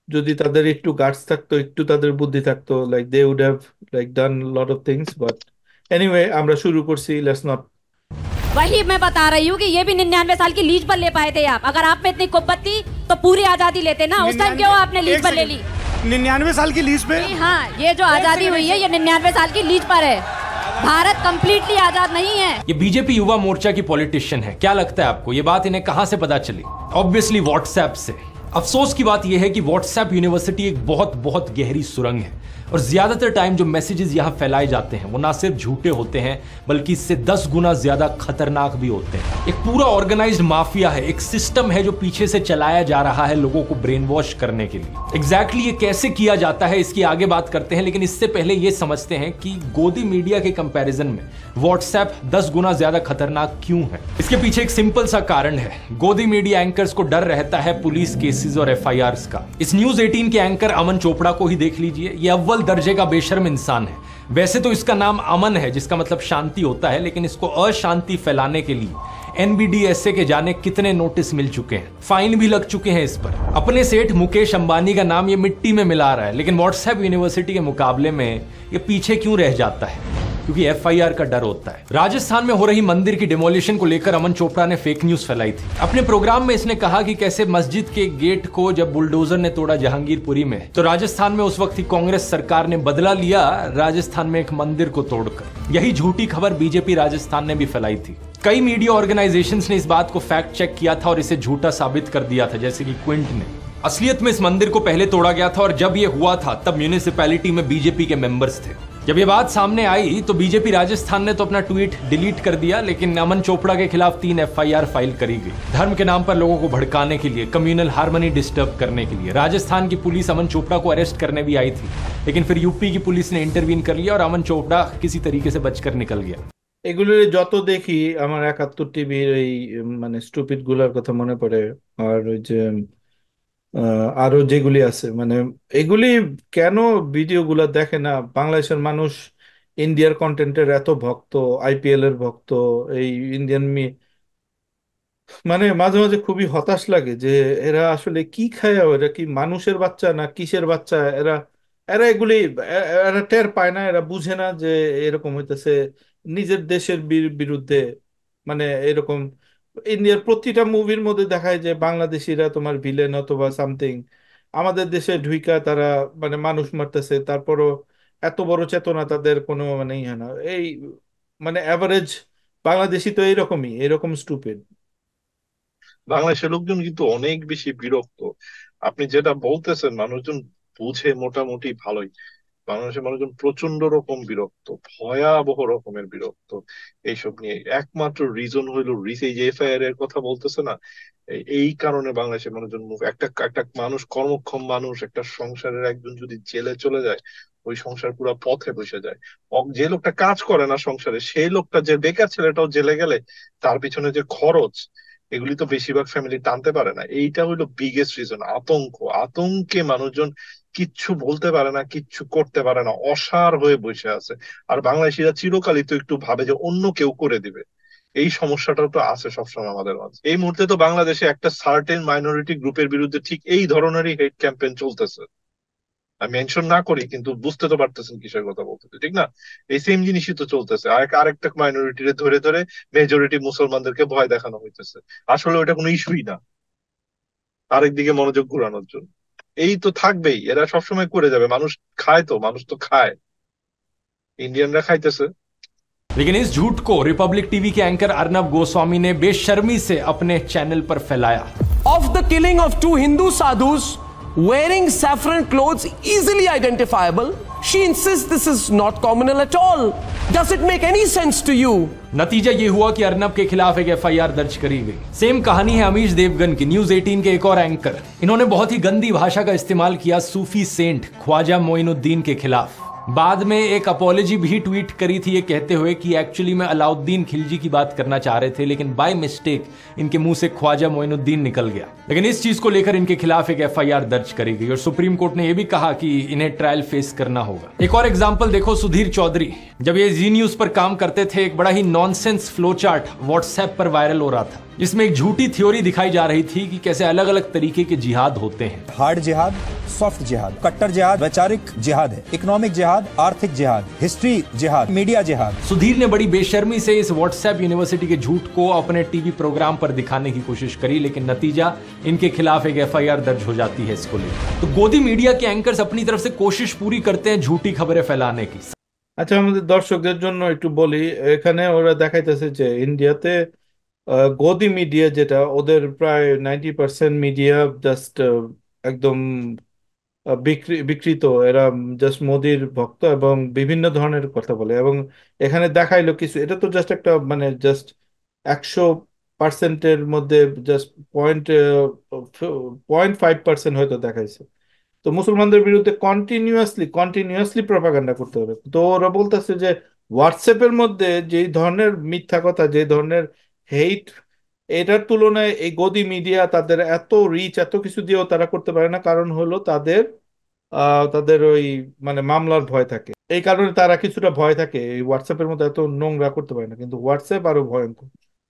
যদি তাদের একটু গাটস থাকতো, একটু তাদের বুদ্ধি থাকতো, like they would have like done lot of things. But anyway, আমরা শুরু করছি, লেটস নট। वही मैं बता रही हूँ कि ये भी 99 साल की लीज पर ले पाए थे आप। अगर आप में इतनी कुब्बत थी तो पूरी आजादी लेते ना, उस टाइम क्यों आपने लीज पर ले ली? 99 साल की लीज पे? हाँ, ये जो आजादी हुई है ये 99 साल की लीज पर है। भारत कंप्लीटली आजाद नहीं है। ये बीजेपी युवा मोर्चा की पॉलिटिशियन है, क्या लगता है आपको ये बात इन्हें कहां से पता चली? ऑब्वियसली व्हाट्सएप से। अफसोस की बात यह है कि व्हाट्सएप यूनिवर्सिटी एक बहुत बहुत गहरी सुरंग है और ज्यादातर टाइम जो मैसेजेस यहां फैलाए जाते हैं वो ना सिर्फ झूठे होते हैं बल्कि इससे 10 गुना ज्यादा खतरनाक भी होते हैं। एक पूरा ऑर्गेनाइज्ड माफिया है, एक सिस्टम है जो पीछे से चलाया जा रहा है लोगों को ब्रेन वॉश करने के लिए। एग्जैक्टली ये कैसे किया जाता है इसकी आगे बात करते हैं, लेकिन इससे पहले ये समझते हैं कि गोदी मीडिया के कंपैरिजन में व्हाट्सएप 10 गुना ज्यादा खतरनाक क्यों है। इसके पीछे एक सिंपल सा कारण है, गोदी मीडिया एंकर्स को डर रहता है पुलिस केसेस और FIRs का। इस न्यूज 18 के एंकर अमन चोपड़ा को ही देख लीजिए, ये अव्वल दर्जे का बेशर्म इंसान है। वैसे तो इसका नाम अमन है जिसका मतलब शांति होता है, लेकिन इसको अशांति फैलाने के लिए NBDSA के जाने कितने नोटिस मिल चुके हैं, फाइन भी लग चुके हैं इस पर। अपने सेठ मुकेश अंबानी का नाम ये मिट्टी में मिला रहा है, लेकिन व्हाट्सएप यूनिवर्सिटी के मुकाबले में ये पीछे क्यों रह जाता है? क्योंकि FIR का डर होता है। राजस्थान में हो रही मंदिर की डिमोलिशन को लेकर अमन चोपड़ा ने फेक न्यूज फैलाई थी। अपने प्रोग्राम में इसने कहा कि कैसे मस्जिद के गेट को जब बुलडोजर ने तोड़ा जहांगीरपुरी में, तो राजस्थान में उस वक्त ही कांग्रेस सरकार ने बदला लिया राजस्थान में एक मंदिर को तोड़कर। यही झूठी खबर बीजेपी राजस्थान ने भी फैलाई थी। कई मीडिया ऑर्गेनाइजेशंस ने इस बात को फैक्ट चेक किया था और इसे झूठा साबित कर दिया था, जैसे कि क्विंट ने। असलियत में इस मंदिर को पहले तोड़ा गया था और जब यह हुआ था तब म्यूनिसिपैलिटी में बीजेपी के मेंबर्स थे। जब ये बात सामने आई तो बीजेपी राजस्थान ने तो अपना ट्वीट डिलीट कर दिया, लेकिन अमन चोपड़ा के खिलाफ 3 FIR फाइल करी गई, धर्म के नाम पर लोगों को भड़काने के लिए, कम्युनल हार्मनी डिस्टर्ब करने के लिए। राजस्थान की पुलिस अमन चोपड़ा को अरेस्ट करने भी आई थी, लेकिन फिर यूपी की पुलिस ने इंटरवीन कर लिया और अमन चोपड़ा किसी तरीके से बचकर निकल गया। এগুলো যত দেখি আমার 71 টিভির এই মানে স্টুপিড গুলার কথা মনে পড়ে। আর ওই যে আরো যেগুলি আছে মানে এগুলি কেন ভিডিওগুলো দেখে না বাংলাদেশের মানুষ? ইন্ডিয়ার কন্টেন্টের এত ভক্ত, IPL এর ভক্ত, এই ইন্ডিয়ান মানে মাঝে মাঝে খুবই হতাশ লাগে যে এরা আসলে কি খায়, এরা কি মানুষের বাচ্চা না কিসের বাচ্চা? এরা এরা এগুলি এরা টের পায় না, এরা বুঝে না যে এরকম হইতেছে নিজের দেশের বিরুদ্ধে। মানে এরকম ইন্ডিয়ার প্রতিটা মুভির মধ্যে দেখায় যে বাংলাদেশিরা তোমার ভিলেন অথবা সামথিং, আমাদের দেশে ঢুইকা তারা মানে মানুষ মারতেছে, তারপরও এত বড় চেতনা তাদের কোনো মানে ইয়ে না। এই মানে অ্যাভারেজ বাংলাদেশি তো এইরকমই, এরকম স্টুপিড। বাংলাদেশের লোকজন কিন্তু অনেক বেশি বিরক্ত। আপনি যেটা বলতেছেন মানুষজন বুঝে মোটামুটি ভালোই। বাংলাদেশের মানুষজন প্রচন্ড রকম বিরক্ত, ভয়াবহ রকমের বিরক্ত এইসব নিয়ে। একমাত্র রিজন হইলো এই যে FIR এর কথা বলতেছে না, এই কারণে বাংলাদেশের মানুষজন একটা একটা মানুষ, কর্মক্ষম মানুষ, একটা সংসারের একজন যদি জেলে চলে যায়, ওই সংসার পুরো পথে বসে যায়। যে লোকটা কাজ করে না সংসারে, সেই লোকটা, যে বেকার ছেলেটাও জেলে গেলে তার পিছনে যে খরচ, এগুলি তো বেশিরভাগ ফ্যামিলি টানতে পারে না। এইটা হইলো বিগেস্ট রিজন। আতঙ্কে মানুষজন কিচ্ছু বলতে পারে না, কিচ্ছু করতে পারে না, অসাড় হয়ে বসে আছে। আর বাংলাদেশিরা চিরকালই তো একটু ভাবে যে অন্য কেউ করে দিবে। এই সমস্যাটা তো আছে সবসময় আমাদের মাঝে। এই মুহূর্তে তো বাংলাদেশে একটা সার্টেন মাইনরিটি গ্রুপের বিরুদ্ধে ঠিক এই ধরনেরই হেট ক্যাম্পেইন চলতেছে। আমি মেনশন না করি, কিন্তু বুঝতে তো পারতেছেন কিসের কথা বলতেছে, ঠিক না? এই সেম জিনিসই তো চলতেছে। আরেকটা মাইনরিটিরে ধরে ধরে মেজরিটি মুসলমানদেরকে ভয় দেখানো হইতেছে। আসলে ওটা কোনো ইস্যুই না, আরেকদিকে মনোযোগ ঘুরানোর জন্য। এই তো থাকবেই, এরা সবসময় করে যাবে। মানুষ খায় তো, মানুষ তো খায়, ইন্ডিয়ানরা খাইতেছে। लेकिन इस झूठ को रिपब्लिक टीवी के एंकर अर्नब गोस्वामी ने बेशर्मी से अपने चैनल पर फैलाया। Of the killing of 2 Hindu sadhus wearing saffron clothes easily identifiable, she insists this is not communal at all. Does it make any sense to you? नतीजा ये हुआ कि अर्नब के खिलाफ एक FIR दर्ज करी गई। सेम कहानी है अमीश देवगन की, न्यूज 18 के एक और एंकर। इन्होंने बहुत ही गंदी भाषा का इस्तेमाल किया सूफी सेंट ख्वाजा मोइनुद्दीन के खिलाफ। बाद में एक अपॉलॉजी भी ट्वीट करी थी ये कहते हुए कि एक्चुअली में अलाउद्दीन खिलजी की बात करना चाह रहे थे, लेकिन बाय मिस्टेक इनके मुंह से ख्वाजा मोइनुद्दीन निकल गया। लेकिन इस चीज को लेकर इनके खिलाफ एक FIR दर्ज करी गई और सुप्रीम कोर्ट ने यह भी कहा कि इन्हें ट्रायल फेस करना होगा। एक और एग्जाम्पल देखो, सुधीर चौधरी जब ये जी न्यूज पर काम करते थे, एक बड़ा ही नॉनसेंस फ्लो चार्ट व्हाट्सएप पर वायरल हो रहा था, जिसमें एक झूठी थ्योरी दिखाई जा रही थी कि कैसे अलग अलग तरीके के जिहाद होते हैं। हार्ड जिहाद, सॉफ्ट जिहाद, कट्टर जिहाद, वैचारिक जिहाद है, इकोनॉमिक जिहाद, आर्थिक जिहाद, हिस्ट्री जिहाद, मीडिया जिहाद। सुधीर ने बड़ी बेशर्मी से इस व्हाट्सएप यूनिवर्सिटी के झूठ को अपने टीवी प्रोग्राम पर दिखाने की कोशिश करी, लेकिन नतीजा इनके खिलाफ एक FIR दर्ज हो जाती है इसको लेकर। तो गोदी मीडिया के एंकर्स अपनी तरफ से कोशिश पूरी करते हैं झूठी खबरें फैलाने की। আচ্ছা, আমাদের দর্শকদের জন্য একটু বলি, এখানে ওরা দেখাইতেছে যে ইন্ডিয়াতে গদি মিডিয়া যেটা, ওদের প্রায় 90% মিডিয়া জাস্ট একদম বিকৃত। এরা জাস্ট মোদির ভক্ত এবং বিভিন্ন ধরনের কথা বলে। এবং এখানে দেখাইলো কিছু, এটা তো জাস্ট একটা মানে জাস্ট 100%-এর মধ্যে জাস্ট 0.5% হয়তো দেখাইছে। তো মুসলমানদের বিরুদ্ধে কন্টিনিউয়াসলি প্রপাগান্ডা করতে হবে। তো ওরা বলতেছে যে হোয়াটসঅ্যাপের মধ্যে যেই ধরনের মিথ্যা কথা, যে ধরনের হেইট, এটার তুলনায় এই গদি মিডিয়া তাদের এত রিচ, এত কিছু দিয়েও তারা করতে পারে না। কারণ হলো তাদের ওই মানে মামলার ভয় থাকে। এই কারণে তারা কিছুটা ভয় থাকে, এই হোয়াটসঅ্যাপের মধ্যে এত নোংরা করতে পারে না, কিন্তু হোয়াটসঅ্যাপ আরো ভয়ঙ্কর,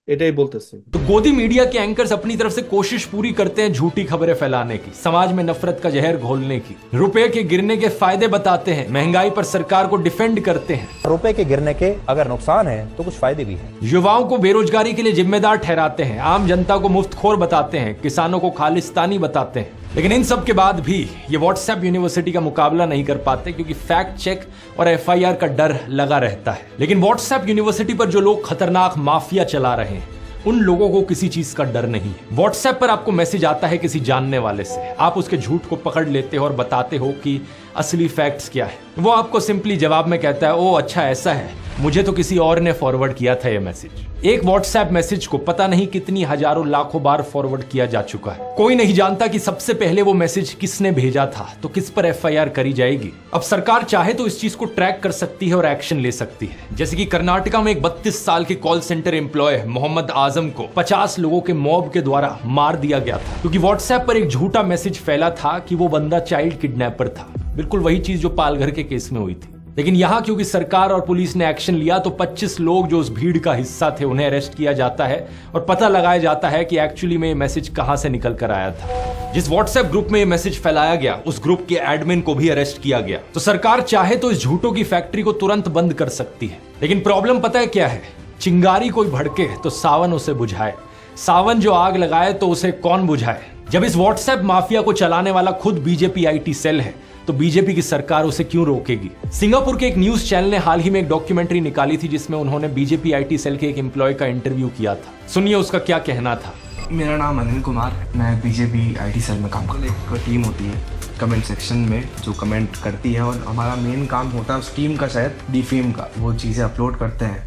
এটাই বলতেছে। तो गोदी मीडिया के एंकर्स अपनी तरफ से कोशिश पूरी करते हैं झूठी खबरें फैलाने की, समाज में नफरत का जहर घोलने की, रुपए के गिरने के फायदे बताते हैं, महंगाई पर सरकार को डिफेंड करते हैं। रुपए के गिरने के अगर नुकसान है तो कुछ फायदे भी हैं। युवाओं को बेरोजगारी के लिए जिम्मेदार ठहराते हैं, आम जनता को मुफ्तखोर बताते हैं, किसानों को खालिस्तानी बताते हैं। लेकिन इन सब के बाद भी ये व्हाट्सएप यूनिवर्सिटी का मुकाबला नहीं कर पाते, क्योंकि फैक्ट चेक और एफआईआर का डर लगा रहता है। लेकिन व्हाट्सएप यूनिवर्सिटी पर जो लोग खतरनाक माफिया चला रहे हैं, उन लोगों को किसी चीज का डर नहीं है। व्हाट्सएप पर आपको मैसेज आता है किसी जानने वाले से, आप उसके झूठ को पकड़ लेते हो और बताते हो कि असली फैक्ट्स क्या है। वो आपको सिंपली जवाब में कहता है, ओ अच्छा ऐसा है, मुझे तो किसी और ने फॉरवर्ड किया था ये मैसेज। एक व्हाट्सएप मैसेज को पता नहीं कितनी हजारों लाखों बार फॉरवर्ड किया जा चुका है। कोई नहीं जानता कि सबसे पहले वो मैसेज किसने भेजा था, तो किस पर एफआईआर करी जाएगी। अब सरकार चाहे तो इस चीज को ट्रैक कर सकती है और एक्शन ले सकती है। जैसे कि कर्नाटका में एक 32 साल के call centre employ Mohammad Azam को 50 लोगों के मॉब के द्वारा मार दिया गया था, क्योंकि व्हाट्सएप पर एक झूठा मैसेज फैला था कि वो बंदा चाइल्ड किडनैपर था। बिल्कुल वही चीज जो पालघर के केस में हुई थी। लेकिन यहां क्योंकि सरकार और पुलिस ने एक्शन लिया, तो 25 लोग जो उस भीड़ का हिस्सा थे उन्हें अरेस्ट किया जाता है और पता लगाया जाता है कि एक्चुअली में ये मैसेज कहां से निकल कर आया था। जिस व्हाट्सएप ग्रुप में ये मैसेज फैलाया गया, उस ग्रुप के एडमिन को भी अरेस्ट किया गया। तो सरकार चाहे तो इस झूठों की फैक्ट्री को तुरंत बंद कर सकती है। लेकिन प्रॉब्लम पता है क्या है? चिंगारी कोई भड़के तो सावन उसे बुझाए, सावन जो आग लगाए तो उसे कौन बुझाए। जब इस व्हाट्सएप माफिया को चलाने वाला खुद बीजेपी आईटी सेल है, तो बीजेपी की सरकार उसे क्यों रोकेगी। सिंगापुर के एक न्यूज चैनल ने हाल ही में एक डॉक्यूमेंट्री निकाली थी, जिसमें उन्होंने बीजेपी आईटी सेल के एक एम्प्लॉय का इंटरव्यू किया था। सुनिए उसका क्या कहना था। मेरा नाम अनिल कुमार है, मैं बीजेपी आईटी सेल में काम करता हूँ। एक टीम होती है कमेंट सेक्शन में जो कमेंट करती है, और हमारा मेन काम होता है उस टीम का शायद डिफेम का। वो चीज़ें अपलोड करते हैं,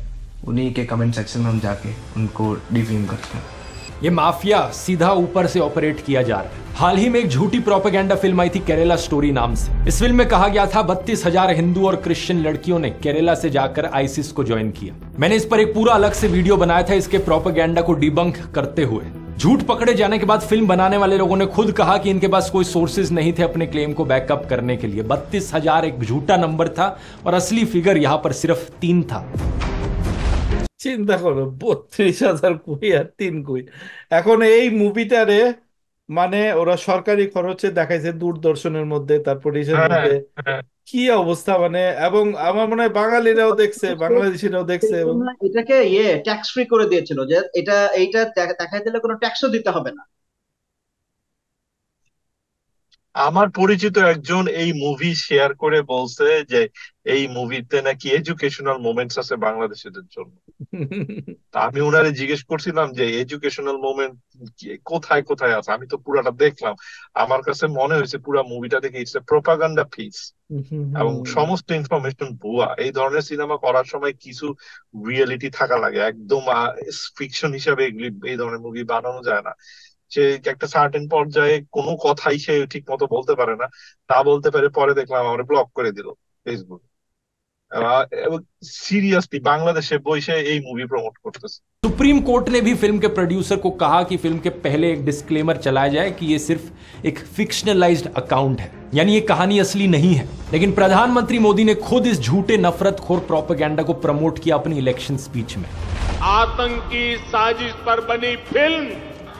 उन्हीं के कमेंट सेक्शन में हम जाके उनको डिफेम करते हैं। ये माफिया सीधा ऊपर से ऑपरेट किया जा रहा है। हाल ही में एक झूठी प्रोपेगेंडा फिल्म आई थी केरला स्टोरी नाम से। इस फिल्म में कहा गया था 32,000 हिंदू और क्रिश्चियन लड़कियों ने केरला से जाकर आईसिस को ज्वाइन किया। मैंने इस पर एक पूरा अलग से वीडियो बनाया था इसके प्रोपेगेंडा को डिबंक करते हुए। झूठ पकड़े जाने के बाद फिल्म बनाने वाले लोगों ने खुद कहा कि इनके पास कोई सोर्सेज नहीं थे अपने क्लेम को बैकअप करने के लिए। 32,000 एक झूठा नंबर था और असली फिगर यहाँ पर सिर्फ 3 था। চিন্তা করো, 32,000 কই আর 3 কই। এখন এই মুভিটারে মানে ওরা সরকারি খরচে দেখাইছে দূরদর্শনের মধ্যে, তারপর ইসের মধ্যে কি অবস্থা মানে। এবং আমার মনে হয় বাঙালিরাও দেখছে, বাংলাদেশিরাও দেখছে। এটাকে ট্যাক্স ফ্রি করে দিয়েছিল, যে এইটা দেখাই দিলে কোনো ট্যাক্সও দিতে হবে না। আমার পরিচিত একজন এই মুভি শেয়ার করে বলছে যে এই মুভিতে নাকি এডুকেশনাল মোমেন্টস আছে বাংলাদেশিদের জন্য। তা আমি ওনারে জিজ্ঞেস করছিলাম যে এডুকেশনাল মোমেন্ট কোথায় কোথায় আছে। আমি তো পুরাটা দেখলাম, আমার কাছে মনে হয়েছে পুরা মুভিটা দেখে ইটস এ প্রোপাগান্ডা পিস, এবং সমস্ত ইনফরমেশন ভুয়া। এই ধরনের সিনেমা করার সময় কিছু রিয়েলিটি থাকা লাগে, একদম ফিকশন হিসাবে এই ধরনের মুভি বানানো যায় না। সে একটা সার্টেন পর্যায়ে কোনো কথাই সে ঠিক মতো বলতে পারে না, তা বলতে পারে পরে দেখলাম আমার ব্লক করে দিল ফেসবুক। सीरियसली बांग्लादेशे बसे এই मूवी प्रमोट करतेছে। सुप्रीम कोर्ट ने भी फिल्म के प्रोड्यूसर को कहा कि फिल्म के पहले एक डिस्क्लेमर चलाया जाए कि ये सिर्फ एक फिक्शनलाइज्ड अकाउंट है, यानी ये कहानी असली नहीं है। लेकिन प्रधानमंत्री मोदी ने खुद इस झूठे नफरतखोर प्रोपेगेंडा को प्रमोट किया अपनी इलेक्शन स्पीच में। आतंकी साजिश पर बनी फिल्म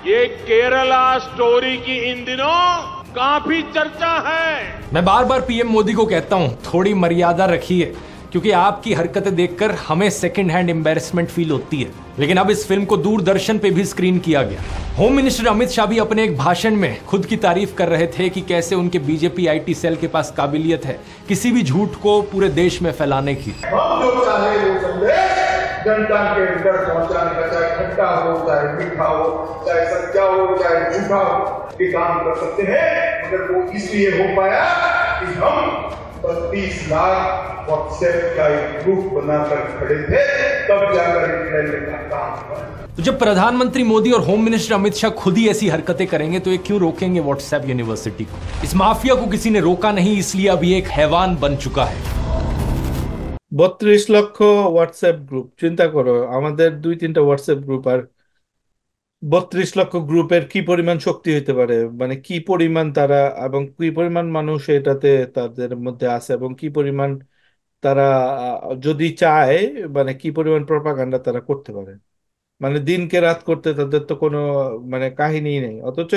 ये केरला स्टोरी की इन दिनों काफी चर्चा है। मैं बार बार पीएम मोदी को कहता हूं, थोड़ी मर्यादा रखिए, क्योंकि आपकी हरकतें देखकर हमें सेकंड हैंड एम्बैरेसमेंट फील होती है। लेकिन अब इस फिल्म को दूरदर्शन पे भी स्क्रीन किया गया। होम मिनिस्टर अमित शाह भी अपने एक भाषण में खुद की तारीफ कर रहे थे कि कैसे उनके बीजेपी आईटी सेल के पास काबिलियत है किसी भी झूठ को पूरे देश में फैलाने की। जनता के अंदर पहुंचाने का, चाहे खट्टा हो, चाहे मीठा हो, चाहे सच्चा हो, चाहे झूठा हो, ये काम कर सकते हैं। मगर वो इसलिए हो पाया कि हम 32 लाख व्हाट्सएप का एक ग्रुप बनाकर खड़े थे, तब जाकर फैलने का काम हुआ। तो जब प्रधानमंत्री मोदी और होम मिनिस्टर अमित शाह खुद ही ऐसी हरकतें करेंगे तो ये क्यों रोकेंगे व्हाट्सएप यूनिवर्सिटी को? इस माफिया को किसी ने रोका नहीं, इसलिए अब ये एक हैवान बन चुका है। 32 লক্ষ হোয়াটসঅ্যাপ গ্রুপ, চিন্তা করো আমাদের 2-3টা হোয়াটসঅ্যাপ গ্রুপ আর 32 লক্ষ গ্রুপের কি পরিমাণ শক্তি হতে পারে, মানে কি পরিমাণ তারা এবং কি পরিমাণ মানুষ এটাতে তাদের মধ্যে আছে এবং কি পরিমাণ তারা যদি চায় মানে কি পরিমাণ প্রপাগান্ডা তারা করতে পারে, মানে দিনকে রাত করতে তাদের তো কোনো মানে কাহিনী নেই। অথচ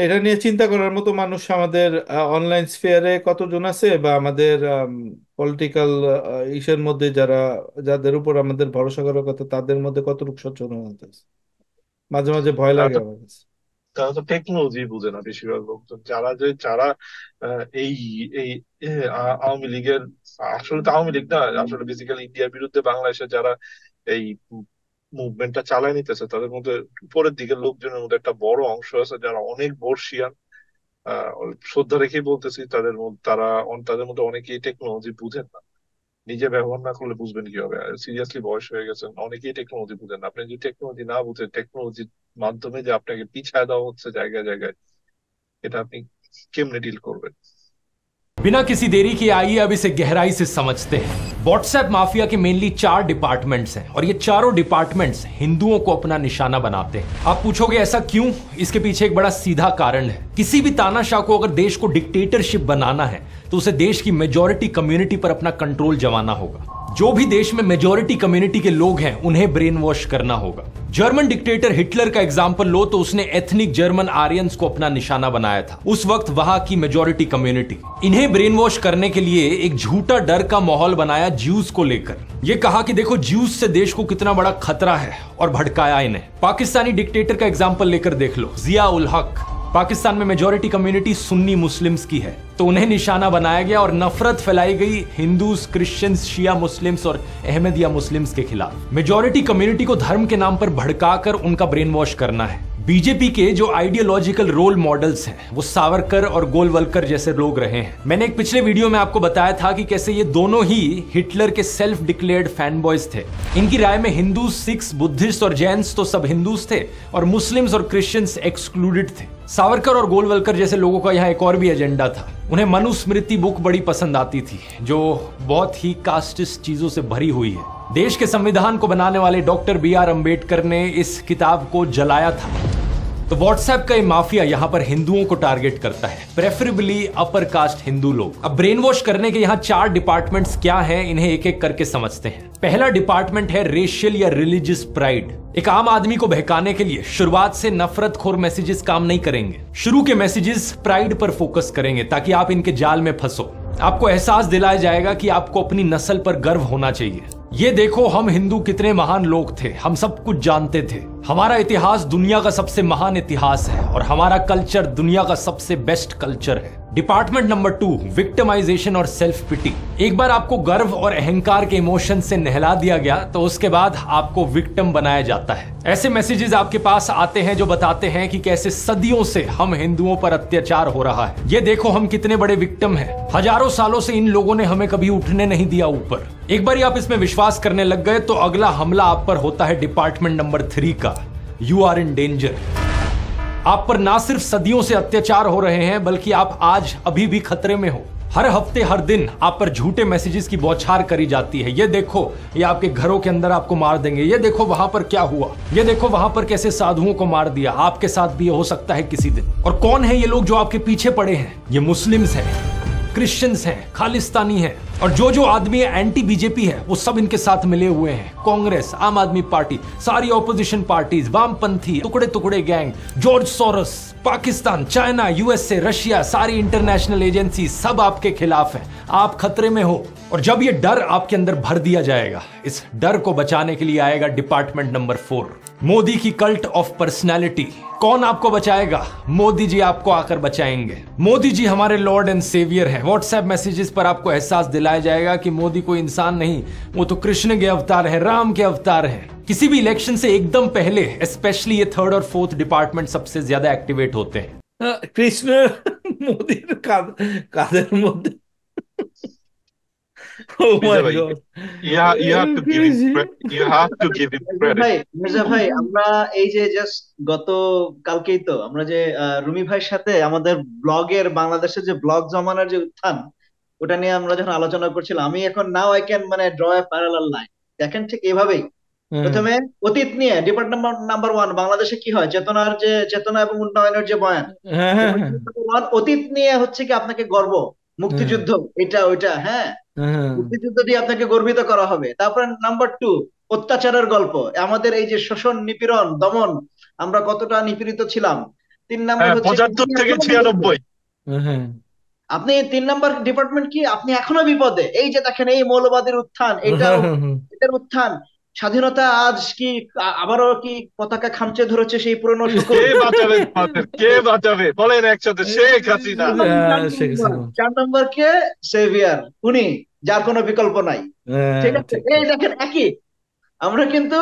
এটা নিয়ে চিন্তা করার মতো মানুষ আমাদের অনলাইন স্ফিয়ারে কতজন আছে, বা আমাদের পলিটিক্যাল ইস্যুর মধ্যে যাদের উপর আমাদের ভরসা করার কথা তাদের মধ্যে কতটুকু সচেতন আছে। মাঝে মাঝে ভয় লাগে আমার কাছে। তারা তো টেকনোলজি বুঝে না বেশিরভাগ লোকজন, যারা এই এই আওয়ামী লীগের, আসলে তো আওয়ামী লীগ না, আসলে বেসিক্যালি ইন্ডিয়ার বিরুদ্ধে বাংলাদেশে যারা এই মুভমেন্টটা চালায় নিতেছে তাদের মধ্যে উপরের দিকের লোকজনের মধ্যে একটা বড় অংশ আছে যারা অনেক বর্ষিয়ান। শ্রদ্ধা রেখেই বলতেছি, তাদের মধ্যে অনেকেই টেকনোলজি বুঝেন না, নিজে ব্যবহার না করলে বুঝবেন কিভাবে? সিরিয়াসলি বয়স হয়ে গেছেন, অনেকেই টেকনোলজি বুঝেন না। আপনি যদি টেকনোলজি না বুঝেন, টেকনোলজির মাধ্যমে যে আপনাকে পিছায় দেওয়া হচ্ছে জায়গায় জায়গায়, এটা আপনি কেমনে ডিল করবেন? बिना किसी देरी के आइए अब इसे गहराई से समझते हैं। व्हाट्सएप माफिया के मेनली 4 डिपार्टमेंट्स हैं और ये चारों डिपार्टमेंट्स हिंदुओं को अपना निशाना बनाते हैं। आप पूछोगे ऐसा क्यों? इसके पीछे एक बड़ा सीधा कारण है। किसी भी तानाशाह को अगर देश को डिक्टेटरशिप बनाना है तो उसे देश की मेजॉरिटी कम्युनिटी पर अपना कंट्रोल जमाना होगा। जो भी देश में मेजॉरिटी कम्युनिटी के लोग हैं उन्हें ब्रेन वॉश करना होगा। जर्मन डिक्टेटर हिटलर का एग्जाम्पल लो तो उसने एथनिक जर्मन आर्यंस को अपना निशाना बनाया था। उस वक्त वहां की मेजॉरिटी कम्युनिटी। इन्हें ब्रेन वॉश करने के लिए एक झूठा डर का माहौल बनाया ज्यूज को लेकर। ये कहा कि देखो ज्यूज से देश को कितना बड़ा खतरा है और भड़काया इन्हें। पाकिस्तानी डिक्टेटर का एग्जाम्पल लेकर देख लो, जिया उल हक। पाकिस्तान में मेजॉरिटी कम्युनिटी सुन्नी मुस्लिम्स की है तो उन्हें निशाना बनाया गया और नफरत फैलाई गई हिंदूज, क्रिश्चियंस, शिया मुस्लिम्स और अहमदिया मुस्लिम्स के खिलाफ। मेजॉरिटी कम्युनिटी को धर्म के नाम पर भड़काकर उनका ब्रेन वॉश करना है। बीजेपी के जो आइडियोलॉजिकल रोल मॉडल्स हैं वो सावरकर और गोलवलकर जैसे लोग रहे हैं। मैंने एक पिछले वीडियो में आपको बताया था कि कैसे ये दोनों ही हिटलर के सेल्फ डिक्लेयर्ड फैन बॉयज थे। इनकी राय में हिंदू, सिख्स, बुद्धिस्ट और जैन्स तो सब हिंदूज थे और मुस्लिम्स और क्रिश्चियंस एक्सक्लूडेड थे। सावरकर और गोलवलकर जैसे लोगों का यहाँ एक और भी एजेंडा था। उन्हें मनुस्मृति बुक बड़ी पसंद आती थी जो बहुत ही कास्टिस्ट चीजों से भरी हुई है। देश के संविधान को बनाने वाले डॉक्टर BR अम्बेडकर ने इस किताब को जलाया था। तो व्हाट्सएप का ये माफिया यहाँ पर हिंदुओं को टारगेट करता है, प्रेफरेबली अपर कास्ट हिंदू लोग। अब ब्रेन वॉश करने के यहाँ 4 डिपार्टमेंट्स क्या हैं, इन्हें एक एक करके समझते हैं। पहला डिपार्टमेंट है रेशियल या रिलीजियस प्राइड। एक आम आदमी को बहकाने के लिए शुरुआत से नफरतखोर मैसेजेस काम नहीं करेंगे। शुरू के मैसेजेस प्राइड पर फोकस करेंगे ताकि आप इनके जाल में फंसो। आपको एहसास दिलाया जाएगा कि आपको अपनी नस्ल पर गर्व होना चाहिए। ये देखो हम हिंदू कितने महान लोग थे, हम सब कुछ जानते थे, हमारा इतिहास दुनिया का सबसे महान इतिहास है और हमारा कल्चर दुनिया का सबसे बेस्ट कल्चर है। डिपार्टमेंट नंबर 2, विक्टिमाइजेशन और सेल्फ पिटी। एक बार आपको गर्व और अहंकार के इमोशन से नहला दिया गया तो उसके बाद आपको विक्टिम बनाया जाता है। ऐसे मैसेजेस आपके पास आते हैं जो बताते हैं कि कैसे सदियों से हम हिंदुओं पर अत्याचार हो रहा है। ये देखो हम कितने बड़े विक्टिम हैं, हजारों सालों से इन लोगों ने हमें कभी उठने नहीं दिया ऊपर। एक बार आप इसमें विश्वास करने लग गए तो अगला हमला आप पर होता है डिपार्टमेंट नंबर 3 का, यू आर इन डेंजर। आप पर ना सिर्फ सदियों से अत्याचार हो रहे हैं बल्कि आप आज अभी भी खतरे में हो। हर हफ्ते हर दिन आप पर झूठे मैसेजेस की बौछार करी जाती है। ये देखो ये आपके घरों के अंदर आपको मार देंगे, ये देखो वहां पर क्या हुआ, ये देखो वहां पर कैसे साधुओं को मार दिया, आपके साथ भी हो सकता है किसी दिन। और कौन है ये लोग जो आपके पीछे पड़े हैं? ये मुस्लिम्स हैं, क्रिश्चियंस हैं, खालिस्तानी हैं और जो आदमी एंटी बीजेपी है वो सब इनके साथ मिले हुए हैं। कांग्रेस, आम आदमी पार्टी, सारी ऑपोजिशन पार्टीज, वामपंथी, टुकड़े टुकड़े gang, George Soros, Pakistan, China, USA, Russia, सारी इंटरनेशनल एजेंसी सब आपके खिलाफ हैं। आप खतरे में हो और जब ये डर आपके अंदर भर दिया जाएगा, इस डर को बचाने के लिए आएगा डिपार्टमेंट नंबर 4, मोदी की कल्ट ऑफ पर्सनैलिटी। कौन आपको बचाएगा? मोदी जी आपको आकर बचाएंगे। मोदी जी हमारे लॉर्ड एंड सेवियर हैं। व्हाट्सएप मैसेजेस पर आपको एहसास दिला दिलाया जाएगा कि मोदी कोई इंसान नहीं, वो तो कृष्ण के अवतार है, राम के अवतार है। किसी भी इलेक्शन से एकदम पहले स्पेशली ये थर्ड और फोर्थ डिपार्टमेंट सबसे ज्यादा एक्टिवेट होते हैं। কৃষ্ণ মোদির কাদের মধ্যে ও মাই মির্জা ভাই, god you have to give him you have to give him credit. Mirza ভাই, আমরা এই যে জাস্ট গত কালকেই তো আমরা যে রুমি ভাইয়ের সাথে আমাদের ব্লগের, বাংলাদেশের যে ব্লগ জমানার যে উত্থান, ওটা নিয়ে আমরা যখন আলোচনা করছিলাম, আমি এখন নাও আই ক্যান মানে ড্র এ প্যারালাল লাইন। দেখেন ঠিক এভাবেই প্রথমে অতীত নিয়ে ডিপার্টমেন্ট নাম্বার 1 বাংলাদেশে কি হয়, চেতনার যে চেতনা এবং উন্নয়নের যে বয়ান, অতীত নিয়ে হচ্ছে কি আপনাকে গর্ব, মুক্তিযুদ্ধ এটা ওইটা, হ্যাঁ মুক্তিযুদ্ধ দিয়ে আপনাকে গর্বিত করা হবে। তারপরে নাম্বার 2 অত্যাচারের গল্প, আমাদের এই যে শোষণ, নিপীড়ন, দমন, আমরা কতটা নিপীড়িত ছিলাম। 3 নাম্বার হচ্ছে 75 থেকে 96। আপনি 3 নাম্বার ডিপার্টমেন্ট কি, আপনি এখনো বিপদে। এই যে দেখেন এই মৌলবাদীর উত্থান, এটার উত্থান, স্বাধীনতা আজ কি আবারও কি পতাকা খামচে ধরেছে সেই পুরনো কে বাঁচাবে কে বাঁচাবে বলেন একসাথে, শেখ হাসিনা। 4 নম্বর কে সেভিয়ার, উনি যার কোনো বিকল্প নাই। ঠিক আছে, এই দেখেন একই, আমরা কিন্তু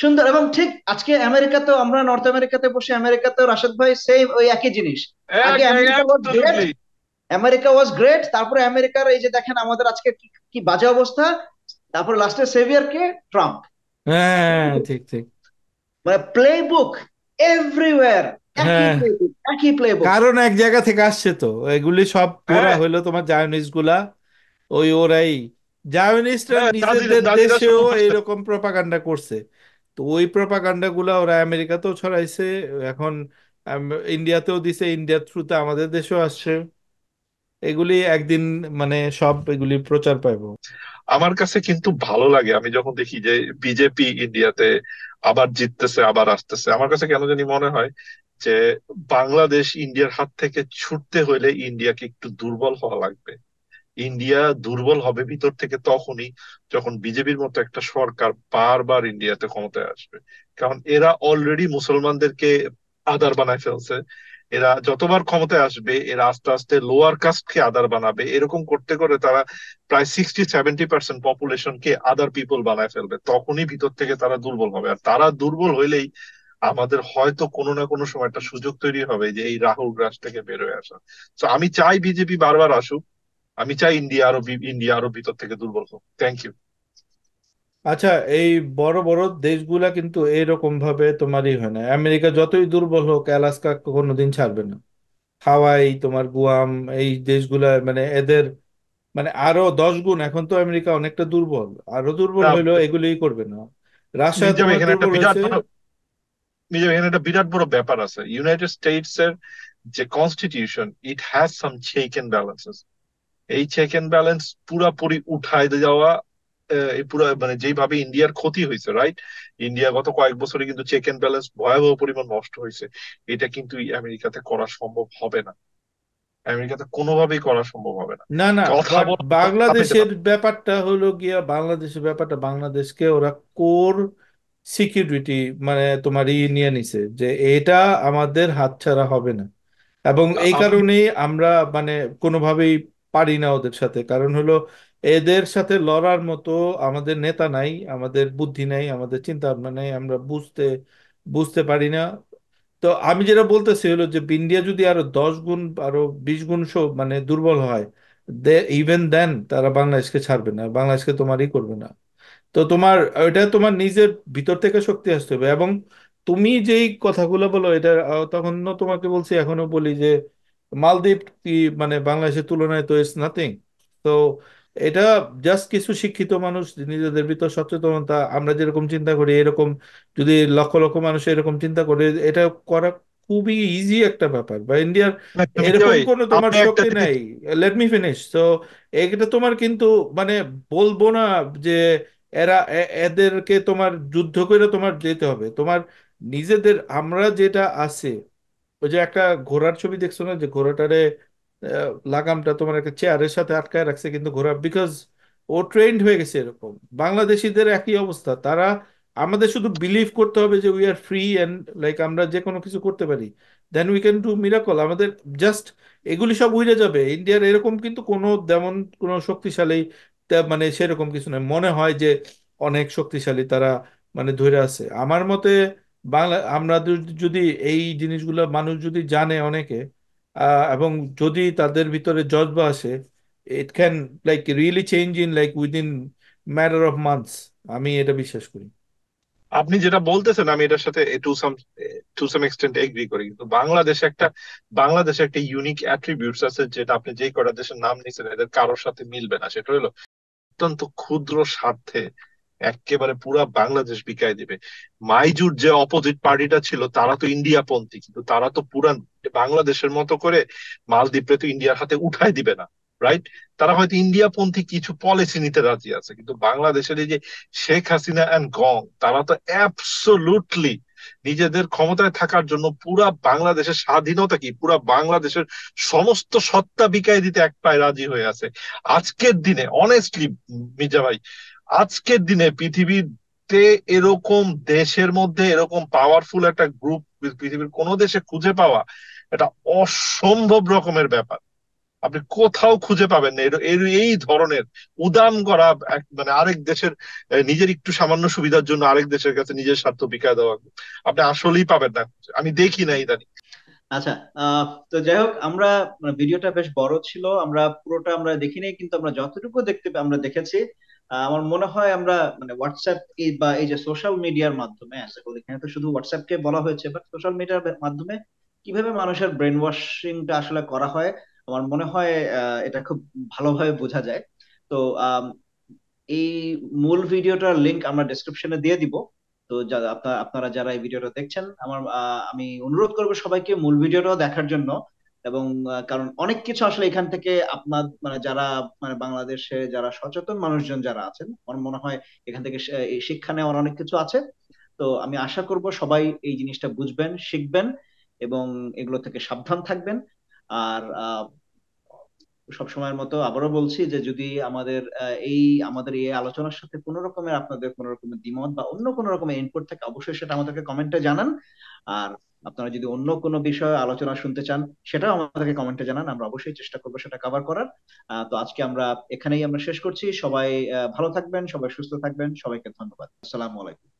সুন্দর এবং ঠিক আজকে আমেরিকাতেও, আমরা নর্থ আমেরিকাতে বসে আমেরিকাতেও রাশেদ ভাই সেম ওই একই জিনিস। আগে আমেরিকা ওয়াজ গ্রেট, তারপরে আমেরিকার এই যে দেখেন আমাদের আজকে কি বাজে অবস্থা, তারপর লাস্টে সেভিয়ার কে ট্রাম্প। হ্যাঁ ঠিক ঠিক, মানে প্লেবুক এভরিওয়্যার, একই প্লেবুক, কারণ এক জায়গা থেকে আসছে তো এগুলি সব পড়া হইলো তোমার জায়নিস্ট গুলা, ওরাই জায়নিস্টরা নিজেদের দেশেও এইরকম প্রপাগান্ডা করছে, তো ওই প্রপাগান্ডা গুলা ওরা আমেরিকাতেও ছড়াইছে, এখন ইন্ডিয়াতেও দিছে, ইন্ডিয়ার থ্রুতে আমাদের দেশেও আসছে, এগুলি একদিন মানে সব এগুলি প্রচার পাইবো। আমার কাছে কিন্তু ভালো লাগে আমি যখন দেখি যে বিজেপি ইন্ডিয়াতে আবার জিততেছে, আবার আসতেছে। আমার কাছে কেন জানি মনে হয় যে বাংলাদেশ ইন্ডিয়ার হাত থেকে ছুটতে হইলে ইন্ডিয়াকে একটু দুর্বল হওয়া লাগবে। ইন্ডিয়া দুর্বল হবে ভিতর থেকে তখনই যখন বিজেপির মতো একটা সরকার বারবার ইন্ডিয়াতে ক্ষমতায় আসবে। কারণ এরা অলরেডি মুসলমানদেরকে আদার বানায় ফেলছে, এরা যতবার ক্ষমতায় আসবে এরা আস্তে আস্তে লোয়ার কাস্টকে আদার বানাবে, এরকম করতে করে তারা প্রায় 60-70% পপুলেশনকে আদার পিপল বানায় ফেলবে। তখনই ভিতর থেকে তারা দুর্বল হবে, আর তারা দুর্বল হইলেই আমাদের হয়তো কোনো না কোনো সময় একটা সুযোগ তৈরি হবে যে এই রাহুল গ্রাস থেকে বের হয়ে আসা। তো আমি চাই বিজেপি বারবার আসুক, আমি চাই ইন্ডিয়া আরো ভিতর থেকে দুর্বল হোক। Thank you. আচ্ছা, এই বড় বড় দেশগুলা কিন্তু এইরকম ভাবে তোমারই হয় না। আমেরিকা যতই দুর্বল হোক আলাস্কা কোনোদিন ছাড়বে না, হাওয়াই, তোমার গুয়াম, এই দেশগুলা মানে এদের মানে আরো 10 গুণ, এখন তো আমেরিকা অনেকটা দুর্বল, আরো দুর্বল হইলো এগুলোই করবে না। রাশিয়া তোমার দুর্বল হয়েছে। এখানে একটা বিরাট বড় ব্যাপার আছে, ইউনাইটেড স্টেটস এর যে constitution, it has some check and balances. এই চেক এন্ড ব্যালেন্স পুরাপুরি উঠায় যাওয়া, এই পুরো মানে যেভাবে ইন্ডিয়ার ক্ষতি হয়েছে, রাইট, ইন্ডিয়া গত কয়েক বছরে কিন্তু চেক এন্ড ব্যালেন্স ভয়াবহ পরিমাণ নষ্ট হয়েছে। এটা কিন্তু আমেরিকাতে করা সম্ভব হবে না, আমেরিকাতে কোনোভাবেই করা সম্ভব হবে না। না না, বাংলাদেশের ব্যাপারটা হলো গিয়া, বাংলাদেশের ব্যাপারটা, বাংলাদেশকে ওরা কোর সিকিউরিটি মানে তোমার নিয়ে নিছে যে এটা আমাদের হাতছাড়া হবে না, এবং এই কারণেই আমরা মানে কোনোভাবেই পারি না ওদের সাথে। কারণ হলো এদের সাথে লড়ার মতো আমাদের নেতা নাই, আমাদের বুদ্ধি নাই, আমাদের চিন্তা ভাবনা নাই, আমরা বুঝতে বুঝতে পারি না। তো আমি যেটা বলতেছি হলো যে ইন্ডিয়া যদি আরো 10 গুণ, আরো 20 গুণ মানে দুর্বল হয়, ইভেন দেন তারা বাংলাদেশকে ছাড়বে না, বাংলাদেশকে তোমারই করবে না। তো তোমার ওইটা তোমার নিজের ভিতর থেকে শক্তি আসতে হবে। এবং তুমি যেই কথাগুলো বলো এটা তখন তোমাকে বলছি, এখনো বলি যে মালদ্বীপ কি মানে বাংলাদেশের তুলনায় তো ইটস নাথিং। তো এটা জাস্ট কিছু শিক্ষিত মানুষ নিজেদের ভিতর সচেতনতা, আমরা যেরকম চিন্তা করি এরকম যদি লক্ষ লক্ষ মানুষ এরকম চিন্তা করে, এটা করা খুবই ইজি একটা ব্যাপার। বা ইন্ডিয়ার এরকম কোনো তোমার শক্তি নাই। Let me finish. তো এটা তোমার কিন্তু মানে বলবো না যে এরা এদেরকে তোমার যুদ্ধ করে তোমার যেতে হবে, তোমার নিজেদের আমরা যেটা আছে। ওই যে একটা ঘোড়ার ছবি দেখছো না, যে ঘোড়াটারে লাগামটা তোমার একটা চেয়ারের সাথে আটকায় রাখছে, কিন্তু ঘোড়া বিকজ ও ট্রেন্ড হয়ে গেছে এরকম। বাংলাদেশিদের একই অবস্থা, আমাদের শুধু বিলিভ করতে হবে যে we are free and like আমরা যে কোনো কিছু করতে পারি। Then we can do miracle. আমাদের জাস্ট এগুলি সব উড়ে যাবে। ইন্ডিয়ার এরকম কিন্তু কোনো তেমন কোনো শক্তিশালী মানে সেরকম কিছু নয়, মনে হয় যে অনেক শক্তিশালী তারা মানে ধরে আছে আমার মতে। বাংলা আমরা যদি এই জিনিসগুলো মানুষ যদি জানে অনেকে, এবং যদি তাদের ভিতরে জজবা আসে, it can like really change in like within matter of months. আমি এটা বিশ্বাস করি। আপনি যেটা বলতেছেন আমি এটার সাথে টু সাম এক্সটেন্ট এগ্রি করি, কিন্তু বাংলাদেশে একটা ইউনিক অ্যাট্রিবিউটস আছে যেটা আপনি যেই কটা দেশের নাম নিয়েছেন এদের কারোর সাথে মিলবে না। সেটা হলো অত্যন্ত ক্ষুদ্র স্বার্থে একেবারে পুরা বাংলাদেশ বিকায় দিবে। মাইজুর যে অপোজিট পার্টিটা ছিল তারা তো ইন্ডিয়া পন্থী, কিন্তু তারা তো পুরা বাংলাদেশের মতো করে মালদ্বীপে তো ইন্ডিয়ার হাতে উঠাই দিবে না, রাইট? তারা হয়তো ইন্ডিয়া পন্থী কিছু পলিসি নিতে রাজি আছে, কিন্তু বাংলাদেশের এই যে শেখ হাসিনা অ্যান্ড গং, তারা তো অ্যাবসোলুটলি নিজেদের ক্ষমতায় থাকার জন্য পুরা বাংলাদেশের স্বাধীনতা কি পুরা বাংলাদেশের সমস্ত সত্তা বিকায় দিতে এক পায়ে রাজি হয়ে আছে। আজকের দিনে অনেস্টলি মির্জা ভাই, আজকের দিনে পৃথিবীতে এরকম দেশের মধ্যে এরকম পাওয়ারফুল একটা গ্রুপ পৃথিবীর কোন দেশে খুঁজে পাওয়া এটা অসম্ভব রকমের ব্যাপার। আপনি কোথাও খুঁজে পাবেন না এই ধরনের উদাম করা মানে আরেক দেশের নিজের একটু সামান্য সুবিধার জন্য আরেক দেশের কাছে নিজের স্বার্থ বিকায় দেওয়া আপনি আসলেই পাবেন না, আমি দেখি না ইদানিং। আচ্ছা, তো যাই হোক, আমরা ভিডিওটা বেশ বড় ছিল, আমরা পুরোটা আমরা দেখিনি, কিন্তু আমরা যতটুকু আমরা দেখেছি। আমার মনে হয় আমরা মানে হোয়াটসঅ্যাপ বা এই যে সোশ্যাল মিডিয়ার মাধ্যমে, এখানে তো শুধু হোয়াটসঅ্যাপকে বলা হয়েছে, বাট সোশ্যাল মিডিয়ার মাধ্যমে কিভাবে মানুষের ব্রেন ওয়াশিংটা আসলে করা হয় আমার মনে হয় এটা খুব ভালোভাবে বোঝা যায়। তো এই মূল ভিডিওটার লিংক আমরা ডেসক্রিপশনে দিয়ে দিব। তো আপনারা যারা এই ভিডিওটা দেখছেন, আমি অনুরোধ করবো সবাইকে মূল ভিডিওটাও দেখার জন্য। এবং কারণ অনেক কিছু আসলে এখান থেকে আপনার মানে যারা মানে বাংলাদেশে যারা সচেতন মানুষজন যারা আছেন, আমার মনে হয় এখান থেকে এই শিক্ষা নেওয়ার অনেক কিছু আছে। তো আমি আশা করব সবাই এই জিনিসটা বুঝবেন, শিখবেন এবং এগুলো থেকে সাবধান থাকবেন। আর সবসময়ের মতো আবারও বলছি যে যদি আমাদের এই আলোচনার সাথে আপনাদের কোনো রকমের দ্বিমত বা অন্য কোনো রকমের ইনপুট থাকে, অবশ্যই সেটা আমাদেরকে কমেন্টে জানান। আর আপনারা যদি অন্য কোনো বিষয়ে আলোচনা শুনতে চান সেটাও আমাদেরকে কমেন্টে জানান, আমরা অবশ্যই চেষ্টা করবো সেটা কভার করার। তো আজকে আমরা এখানেই শেষ করছি। সবাই ভালো থাকবেন, সবাই সুস্থ থাকবেন, সবাইকে ধন্যবাদ। আসসালামু আলাইকুম।